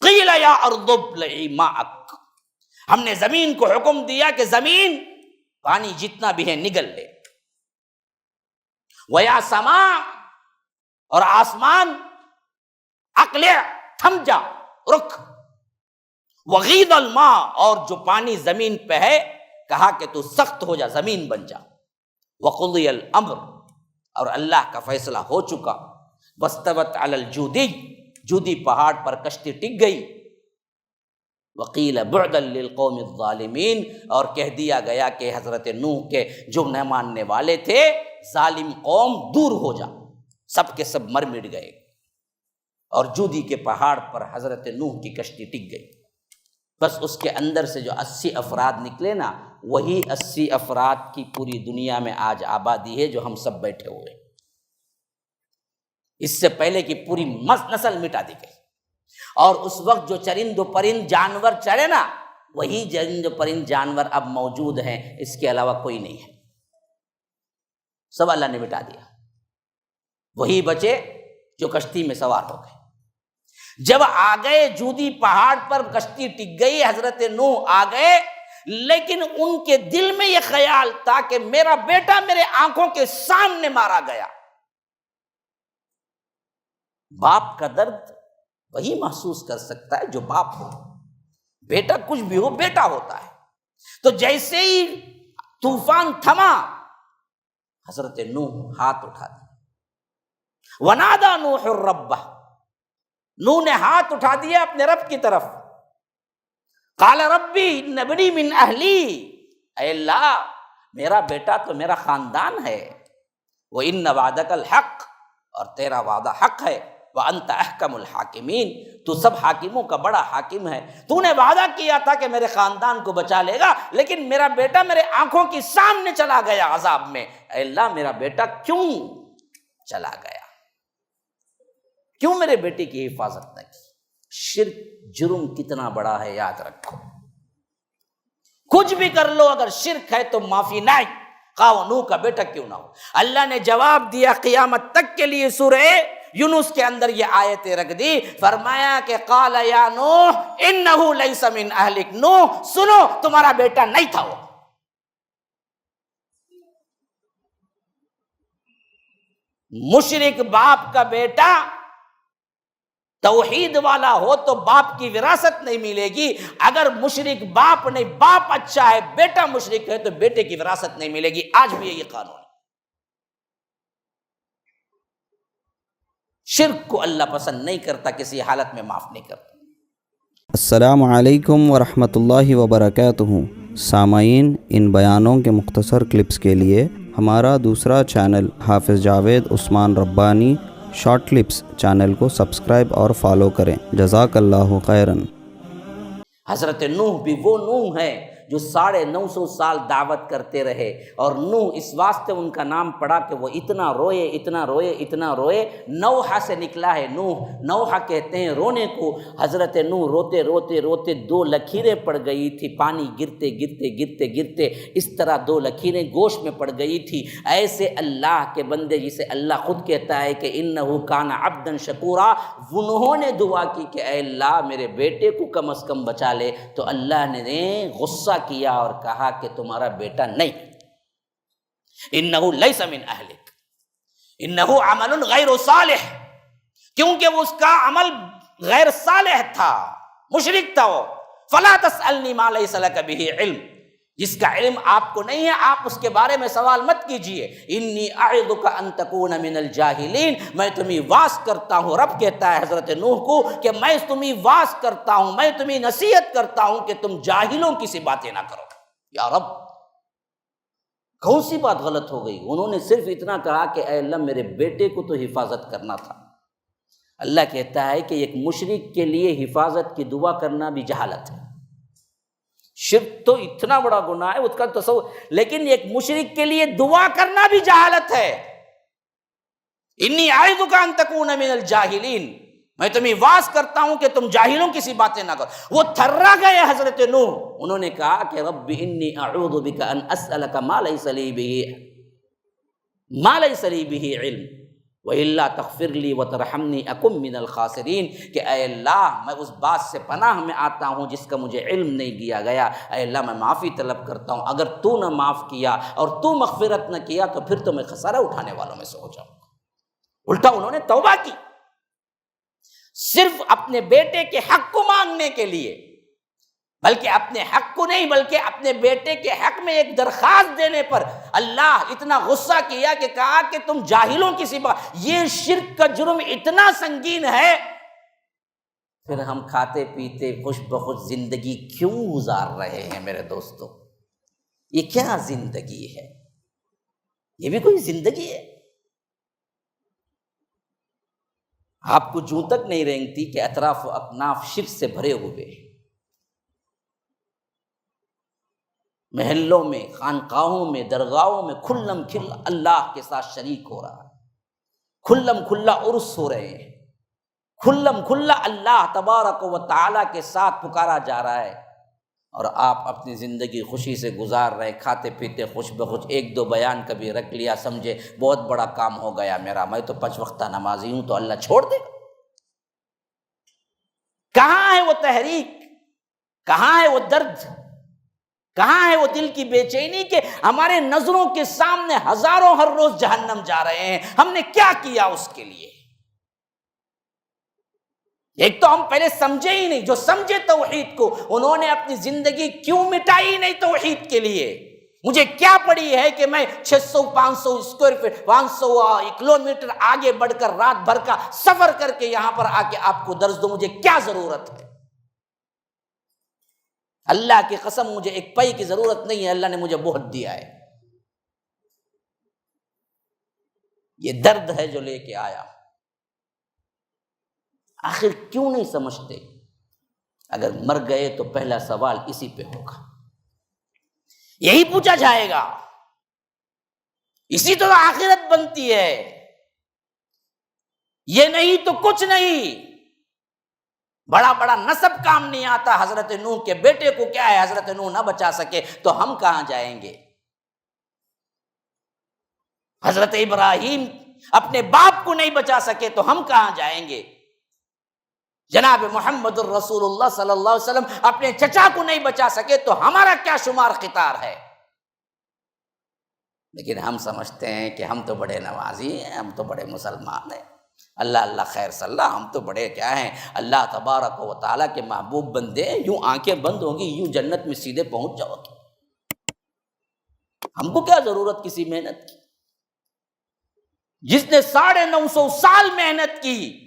قیل یا ارض ابلعی ماءک، ہم نے زمین کو حکم دیا کہ زمین پانی جتنا بھی ہے نگل لے، ویا سماء اور آسمان اقلع تھم جا رک، وغیض الماء اور جو پانی زمین پہ ہے کہا کہ تو سخت ہو جا، زمین بن جا، وقضی الامر اور اللہ کا فیصلہ ہو چکا، واستوت علی الجودی جودی پہاڑ پر کشتی ٹک گئی، وقیل بعدا للقوم الظالمین اور کہہ دیا گیا کہ حضرت نوح کے جو نہ ماننے والے تھے ظالم قوم دور ہو جا، سب کے سب مر مٹ گئے، اور جودی کے پہاڑ پر حضرت نوح کی کشتی ٹک گئی۔ بس اس کے اندر سے جو 80 افراد نکلے نا، وہی 80 افراد کی پوری دنیا میں آج آبادی ہے جو ہم سب بیٹھے ہوئے، اس سے پہلے کی پوری نسل مٹا دی گئی۔ اور اس وقت جو چرند و پرند جانور چڑھے نا، وہی چرند و پرند جانور اب موجود ہیں، اس کے علاوہ کوئی نہیں ہے، سب اللہ نے مٹا دیا، وہی بچے جو کشتی میں سوار ہو گئے۔ جب آ گئے جودی پہاڑ پر، کشتی ٹک گئی، حضرت نوح آ گئے، لیکن ان کے دل میں یہ خیال تھا کہ میرا بیٹا میرے آنکھوں کے سامنے مارا گیا۔ باپ کا درد وہی محسوس کر سکتا ہے جو باپ ہو، بیٹا کچھ بھی ہو بیٹا ہوتا ہے۔ تو جیسے ہی طوفان تھما، حضرت نوح ہاتھ اٹھا دیا، ونادى نوح ربہ، نوح نے ہاتھ اٹھا دیا اپنے رب کی طرف، قال ربی ان ابنی من اہلی، اے اللہ میرا بیٹا تو میرا خاندان ہے، وَإِنَّ وَعْدَكَ الْحَقِّ اور تیرا وعدہ حق ہے، وَأَنْتَ أَحْكَمُ الْحَاكِمِينَ تو سب حاکموں کا بڑا حاکم ہے، تو نے وعدہ کیا تھا کہ میرے خاندان کو بچا لے گا، لیکن میرا بیٹا میرے آنکھوں کے سامنے چلا گیا عذاب میں، اے اللہ میرا بیٹا کیوں چلا گیا، کیوں میرے بیٹے کی حفاظت نہ کی؟ شرک جرم کتنا بڑا ہے یاد رکھو، کچھ بھی کر لو اگر شرک ہے تو معافی نہیں، خواہ نوح کا بیٹا کیوں نہ ہو۔ اللہ نے جواب دیا قیامت تک کے لیے، سورہ یونس کے اندر یہ آیتیں رکھ دی، فرمایا کہ قال یا نوح انہ لیس من اہلک، نوح سنو تمہارا بیٹا نہیں تھا وہ۔ مشرک باپ کا بیٹا توحید والا ہو تو باپ کی وراثت نہیں ملے گی، اگر مشرک باپ نہیں، باپ اچھا ہے بیٹا مشرک ہے تو بیٹے کی وراثت نہیں ملے گی، آج بھی یہ قانون ہے۔ شرک کو اللہ پسند نہیں کرتا، کسی حالت میں معاف نہیں کرتا۔ السلام علیکم ورحمۃ اللہ وبرکاتہ۔ سامعین، ان بیانوں کے مختصر کلپس کے لیے ہمارا دوسرا چینل حافظ جاوید عثمان ربانی شارٹ کلپس چینل کو سبسکرائب اور فالو کریں۔ جزاک اللہ خیراً۔ حضرت نوح بھی وہ نوح ہے جو 950 سال دعوت کرتے رہے، اور نوح اس واسطے ان کا نام پڑا کہ وہ اتنا روئے اتنا روئے اتنا روئے، نوحہ سے نکلا ہے نوحہ کہتے ہیں رونے کو۔ حضرت نوح روتے روتے روتے 2 لکیریں پڑ گئی تھی، پانی گرتے گرتے گرتے گرتے اس طرح 2 لکیریں گوشت میں پڑ گئی تھی۔ ایسے اللہ کے بندے جسے اللہ خود کہتا ہے کہ انہ کان عبدا شکورا، انہوں نے دعا کی کہ اے اللہ میرے بیٹے کو کم از کم بچا لے، تو اللہ نے غصہ کیا اور کہا کہ تمہارا بیٹا نہیں، انہ لیس من اہلک، انہ عمل غیر صالح، کیونکہ وہ اس کا عمل غیر صالح تھا، مشرک تھا وہ۔ فلا تسألنی ما لیس لک بہ علم، جس کا علم آپ کو نہیں ہے آپ اس کے بارے میں سوال مت کیجئے۔ انی اعظک ان تکون من الجاہلین، میں تمہیں واعظ کرتا ہوں، رب کہتا ہے حضرت نوح کو کہ میں تمہیں واعظ کرتا ہوں، میں تمہیں نصیحت کرتا ہوں کہ تم جاہلوں کی سی باتیں نہ کرو۔ یا رب کون سی بات غلط ہو گئی؟ انہوں نے صرف اتنا کہا کہ اے اللہ میرے بیٹے کو تو حفاظت کرنا تھا۔ اللہ کہتا ہے کہ ایک مشرک کے لیے حفاظت کی دعا کرنا بھی جہالت ہے۔ شرک تو اتنا بڑا گناہ ہے اس کا تصور، لیکن ایک مشرک کے لیے دعا کرنا بھی جہالت ہے۔ انی اعظک ان تکون من الجاہلین، میں تمہیں واعظ کرتا ہوں کہ تم جاہلوں کی سی باتیں نہ کرو۔ وہ تھرا گئے حضرت نوح، انہوں نے کہا کہ رب انی اعوذ بک ان اسألک ما لیس لی بہ علم وَإِلَّا تَغْفِرْ لِي وَتَرْحَمْنِي أَكُن مِّنَ الْخَاسِرِينَ، کہ اے اللہ میں اس بات سے پناہ میں آتا ہوں جس کا مجھے علم نہیں دیا گیا، اے اللہ میں معافی طلب کرتا ہوں، اگر تو نہ معاف کیا اور تو مغفرت نہ کیا تو پھر تو میں خسارہ اٹھانے والوں میں سے ہو جاؤں گا۔ الٹا انہوں نے توبہ کی، صرف اپنے بیٹے کے حق کو مانگنے کے لیے، بلکہ اپنے حق کو نہیں بلکہ اپنے بیٹے کے حق میں ایک درخواست دینے پر اللہ اتنا غصہ کیا کہ کہا کہ تم جاہلوں کی سی بات۔ یہ شرک کا جرم اتنا سنگین ہے، پھر ہم کھاتے پیتے خوش بخوش زندگی کیوں گزار رہے ہیں میرے دوستو؟ یہ کیا زندگی ہے؟ یہ بھی کوئی زندگی ہے؟ آپ کو جوں تک نہیں رینگتی کہ اطراف و اکناف شرک سے بھرے ہوئے، محلوں میں، خانقاہوں میں، درگاہوں میں کھلم کھلا اللہ کے ساتھ شریک ہو رہا ہے، کھلم کھلا عرس ہو رہے ہیں، کھلم کھلا اللہ تبارک و تعالیٰ کے ساتھ پکارا جا رہا ہے، اور آپ اپنی زندگی خوشی سے گزار رہے، کھاتے پیتے خوش بخوش، 1-2 بیان کبھی رکھ لیا، سمجھے بہت بڑا کام ہو گیا میرا، میں تو 5 وقتہ نمازی ہوں تو اللہ چھوڑ دے گا؟ کہاں ہے وہ تحریک؟ کہاں ہے وہ درد؟ کہاں ہے وہ دل کی بے چینی کہ ہمارے نظروں کے سامنے ہزاروں ہر روز جہنم جا رہے ہیں، ہم نے کیا کیا اس کے لیے؟ ایک تو ہم پہلے سمجھے ہی نہیں، جو سمجھے توحید کو انہوں نے اپنی زندگی کیوں مٹائی نہیں توحید کے لیے؟ مجھے کیا پڑی ہے کہ میں 600-500 اسکوائر فٹ 500 کلومیٹر آگے بڑھ کر رات بھر کا سفر کر کے یہاں پر آ کے آپ کو درس دوں، مجھے کیا ضرورت ہے؟ اللہ کی قسم مجھے 1 پائی کی ضرورت نہیں ہے، اللہ نے مجھے بہت دیا ہے۔ یہ درد ہے جو لے کے آیا۔ آخر کیوں نہیں سمجھتے؟ اگر مر گئے تو پہلا سوال اسی پہ ہوگا، یہی پوچھا جائے گا، اسی تو آخرت بنتی ہے، یہ نہیں تو کچھ نہیں۔ بڑا بڑا نسب کام نہیں آتا، حضرت نوح کے بیٹے کو کیا ہے، حضرت نوح نہ بچا سکے تو ہم کہاں جائیں گے؟ حضرت ابراہیم اپنے باپ کو نہیں بچا سکے تو ہم کہاں جائیں گے؟ جناب محمد الرسول اللہ صلی اللہ علیہ وسلم اپنے چچا کو نہیں بچا سکے تو ہمارا کیا شمار خطار ہے؟ لیکن ہم سمجھتے ہیں کہ ہم تو بڑے نمازی ہیں، ہم تو بڑے مسلمان ہیں، اللہ اللہ خیر صلی اللہ، ہم تو بڑے کیا ہیں، اللہ تبارک و تعالیٰ کے محبوب بندے ہیں، یوں آنکھیں بند ہوں گی یوں جنت میں سیدھے پہنچ جاؤ گے، ہم کو کیا ضرورت کسی محنت کی؟ جس نے 950 سال محنت کی،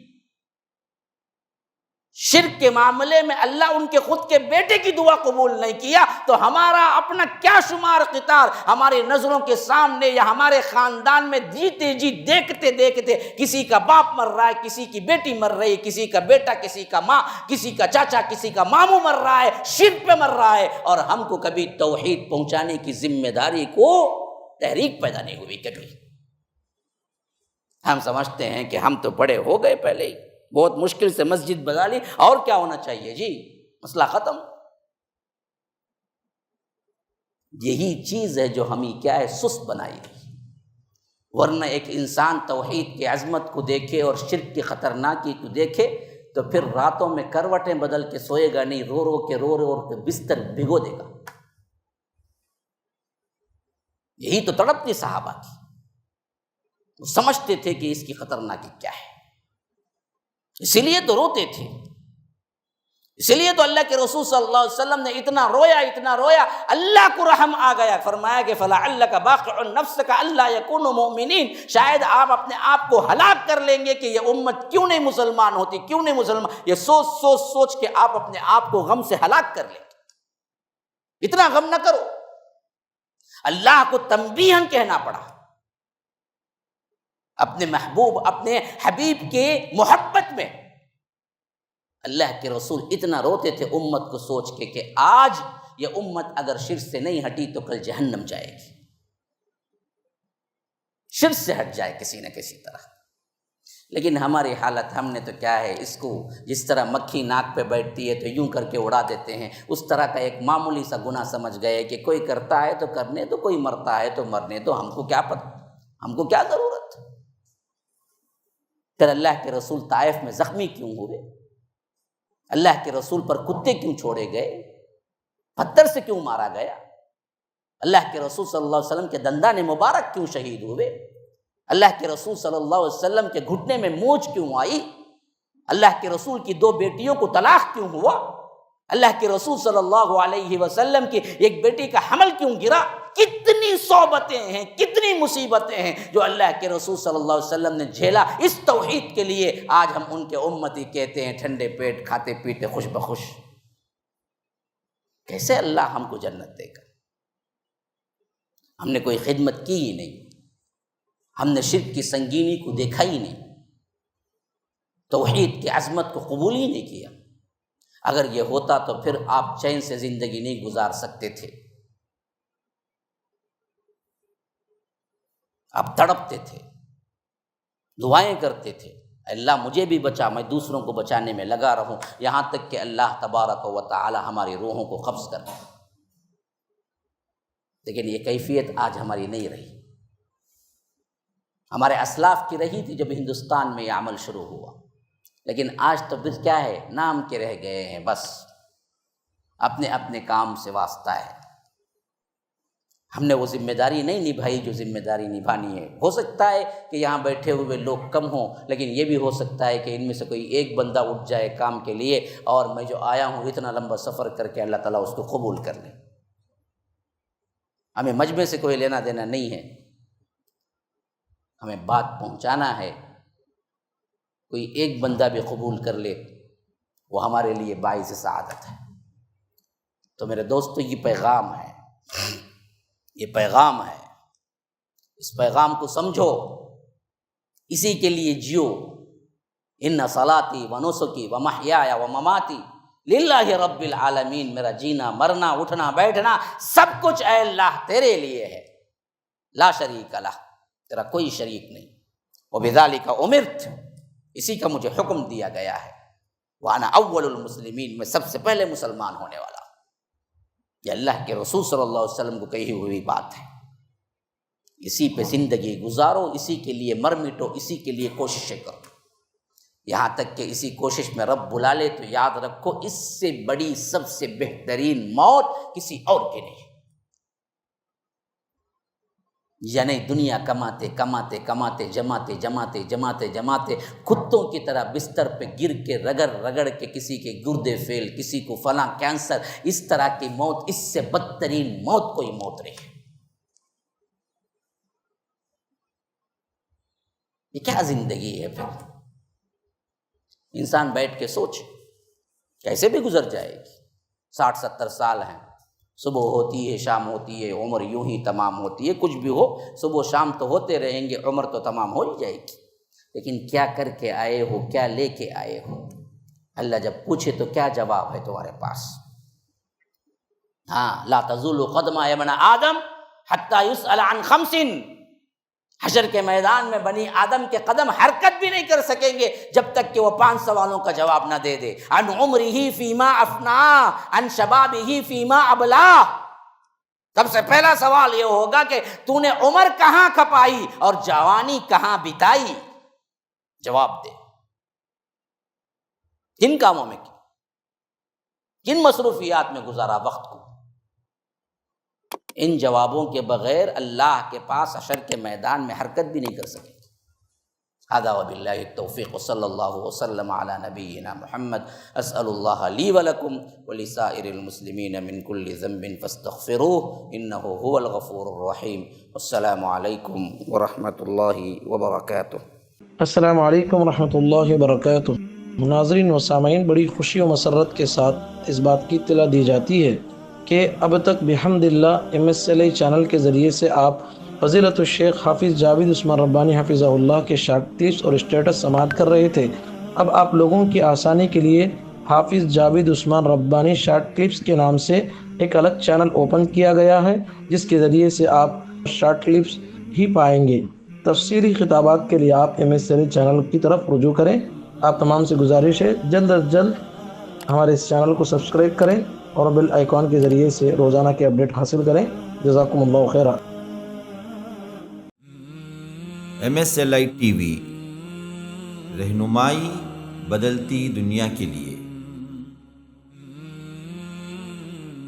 شرک کے معاملے میں اللہ ان کے خود کے بیٹے کی دعا قبول نہیں کیا تو ہمارا اپنا کیا شمار قطار ہماری نظروں کے سامنے یا ہمارے خاندان میں جیتے جی دیکھتے دیکھتے کسی کا باپ مر رہا ہے، کسی کی بیٹی مر رہی ہے، کسی کا بیٹا، کسی کا ماں، کسی کا چاچا، کسی کا ماموں مر رہا ہے، شرک پہ مر رہا ہے، اور ہم کو کبھی توحید پہنچانے کی ذمہ داری کو تحریک پیدا نہیں ہوئی۔ کبھی ہم سمجھتے ہیں کہ ہم تو بڑے ہو گئے، پہلے ہی بہت مشکل سے مسجد بنا لی، اور کیا ہونا چاہیے جی، مسئلہ ختم۔ یہی چیز ہے جو ہمیں کیا ہے، سست بنائی گئی۔ ورنہ ایک انسان توحید کی عظمت کو دیکھے اور شرک کی خطرناکی کو دیکھے تو پھر راتوں میں کروٹیں بدل کے سوئے گا نہیں، رو کے بستر بھگو دے گا۔ یہی تو تڑپ تھی صحابہ کی، وہ سمجھتے تھے کہ اس کی خطرناکی کیا ہے، اسی لیے تو روتے تھے، اسی لیے تو اللہ کے رسول صلی اللہ علیہ وسلم نے اتنا رویا، اللہ کو رحم آ گیا، فرمایا کہ فَلَعَلَّكَ بَاخِعٌ نَفْسَكَ أَلَّا يَكُونُوا مُؤْمِنِينَ، شاید آپ اپنے آپ کو ہلاک کر لیں گے کہ یہ امت کیوں نہیں مسلمان ہوتی، کیوں نہیں مسلمان، یہ سوچ کے آپ اپنے آپ کو غم سے ہلاک کر لیں گے۔ اتنا غم نہ کرو، اللہ کو تنبیہاً کہنا پڑا، اپنے محبوب، اپنے حبیب کے محبت میں۔ اللہ کے رسول اتنا روتے تھے امت کو سوچ کے کہ آج یہ امت اگر شرک سے نہیں ہٹی تو کل جہنم جائے گی، شرک سے ہٹ جائے کسی نہ کسی طرح۔ لیکن ہماری حالت، ہم نے تو کیا ہے، اس کو جس طرح مکھی ناک پہ بیٹھتی ہے تو یوں کر کے اڑا دیتے ہیں، اس طرح کا ایک معمولی سا گناہ سمجھ گئے کہ کوئی کرتا ہے تو کرنے دو، کوئی مرتا ہے تو مرنے دو، ہم کو کیا پتہ، ہم کو کیا ضرورت۔ پھر اللہ کے رسول طائف میں زخمی کیوں ہوئے؟ اللہ کے رسول پر کتے کیوں چھوڑے گئے؟ پتھر سے کیوں مارا گیا؟ اللہ کے رسول صلی اللہ علیہ وسلم کے دندان مبارک کیوں شہید ہوئے؟ اللہ کے رسول صلی اللہ علیہ وسلم کے گھٹنے میں موچ کیوں آئی؟ اللہ کے رسول کی 2 بیٹیوں کو طلاق کیوں ہوا؟ اللہ کے رسول صلی اللہ علیہ وسلم کی ایک بیٹی کا حمل کیوں گرا؟ کتنی صعوبتیں ہیں، کتنی مصیبتیں ہیں جو اللہ کے رسول صلی اللہ علیہ وسلم نے جھیلا اس توحید کے لیے۔ آج ہم ان کے امتی کہتے ہیں، ٹھنڈے پیٹ کھاتے پیتے خوش بخوش۔ کیسے اللہ ہم کو جنت دے گا؟ ہم نے کوئی خدمت کی ہی نہیں، ہم نے شرک کی سنگینی کو دیکھا ہی نہیں، توحید کی عظمت کو قبول ہی نہیں کیا۔ اگر یہ ہوتا تو پھر آپ چین سے زندگی نہیں گزار سکتے تھے، آپ تڑپتے تھے، دعائیں کرتے تھے، اللہ مجھے بھی بچا، میں دوسروں کو بچانے میں لگا رہوں، یہاں تک کہ اللہ تبارک و تعالی ہماری روحوں کو قبض کر لے۔ لیکن یہ کیفیت آج ہماری نہیں رہی، ہمارے اسلاف کی رہی تھی جب ہندوستان میں یہ عمل شروع ہوا، لیکن آج تو پھر کیا ہے، نام کے رہ گئے ہیں، بس اپنے اپنے کام سے واسطہ ہے۔ ہم نے وہ ذمہ داری نہیں نبھائی جو ذمہ داری نبھانی ہے۔ ہو سکتا ہے کہ یہاں بیٹھے ہوئے لوگ کم ہوں، لیکن یہ بھی ہو سکتا ہے کہ ان میں سے کوئی ایک بندہ اٹھ جائے کام کے لیے، اور میں جو آیا ہوں اتنا لمبا سفر کر کے، اللہ تعالیٰ اس کو قبول کر لے۔ ہمیں مجمع سے کوئی لینا دینا نہیں ہے، ہمیں بات پہنچانا ہے۔ کوئی ایک بندہ بھی قبول کر لے وہ ہمارے لیے باعث سعادت ہے۔ تو میرے دوستو، یہ پیغام ہے، یہ پیغام ہے، اس پیغام کو سمجھو، اسی کے لیے جیو۔ ان صلاتی و نسکی و محیایا و مماتی للہ رب العالمین، میرا جینا مرنا اٹھنا بیٹھنا سب کچھ اے اللہ تیرے لیے ہے، لا شریک لہ، تیرا کوئی شریک نہیں، وبذالک امرت، اسی کا مجھے حکم دیا گیا ہے، وانا اول المسلمین، میں سب سے پہلے مسلمان ہونے والا۔ یہ اللہ کے رسول صلی اللہ علیہ وسلم کو کہی ہوئی بات ہے۔ اسی پہ زندگی گزارو، اسی کے لیے مر مٹو، اسی کے لیے کوششیں کرو، یہاں تک کہ اسی کوشش میں رب بلا لے تو یاد رکھو اس سے بڑی سب سے بہترین موت کسی اور کی نہیں۔ یعنی دنیا کماتے کماتے کماتے جماتے جماتے جماتے جماتے کتوں کی طرح بستر پہ گر کے رگڑ رگڑ کے کسی کے گردے فیل، کسی کو فلاں کینسر، اس طرح کی موت، اس سے بدترین موت کوئی موت نہیں ہے۔ یہ کیا زندگی ہے پھر؟ انسان بیٹھ کے سوچ، کیسے بھی گزر جائے گی. 60-70 سال ہیں، صبح ہوتی ہے شام ہوتی ہے، عمر یوں ہی تمام ہوتی ہے. کچھ بھی ہو صبح و شام تو ہوتے رہیں گے، عمر تو تمام ہو ہی جائے گی. لیکن کیا کر کے آئے ہو، کیا لے کے آئے ہو؟ اللہ جب پوچھے تو کیا جواب ہے تمہارے پاس؟ ہاں، لا تزول قدم ابن آدم حتی یسأل عن 5. حشر کے میدان میں بنی آدم کے قدم حرکت بھی نہیں کر سکیں گے جب تک کہ وہ 5 سوالوں کا جواب نہ دے دے. عن عمرہ فیما افنا، عن شبابہ فیما ابلا. سب سے پہلا سوال یہ ہوگا کہ تو نے عمر کہاں کھپائی اور جوانی کہاں بتائی؟ جواب دے. کن کاموں میں کی، کن مصروفیات میں گزارا وقت کو؟ ان جوابوں کے بغیر اللہ کے پاس حشر کے میدان میں حرکت بھی نہیں کر سکے. ھذا وباللہ التوفیق وصلی اللہ وسلم علی نبینا محمد. اسأل اللہ لی ولکم ولسائر المسلمین من کل ذنب فاستغفروہ انہ هو الغفور الرحیم. والسلام علیکم ورحمۃ اللہ وبرکاتہ. السلام علیکم ورحمۃ اللہ وبرکاتہ. ناظرین و سامعین، بڑی خوشی و مسرت کے ساتھ اس بات کی اطلاع دی جاتی ہے کہ اب تک بحمدللہ MSLA چینل کے ذریعے سے آپ فضیلت الشیخ حافظ جاوید عثمان ربانی حفظہ اللہ کے شارٹ کلپس اور اسٹیٹس سماعت کر رہے تھے. اب آپ لوگوں کی آسانی کے لیے حافظ جاوید عثمان ربانی شارٹ کلپس کے نام سے ایک الگ چینل اوپن کیا گیا ہے، جس کے ذریعے سے آپ شارٹ کلپس ہی پائیں گے. تفصیلی خطابات کے لیے آپ MSLA چینل کی طرف رجوع کریں. آپ تمام سے گزارش ہے جلد از جلد ہمارے اس چینل کو سبسکرائب کریں اور بیل آئیکن کے ذریعے سے روزانہ کے اپڈیٹ حاصل کریں. جزاکم اللہ خیرہ. MSLI TV، رہنمائی بدلتی دنیا کے لیے.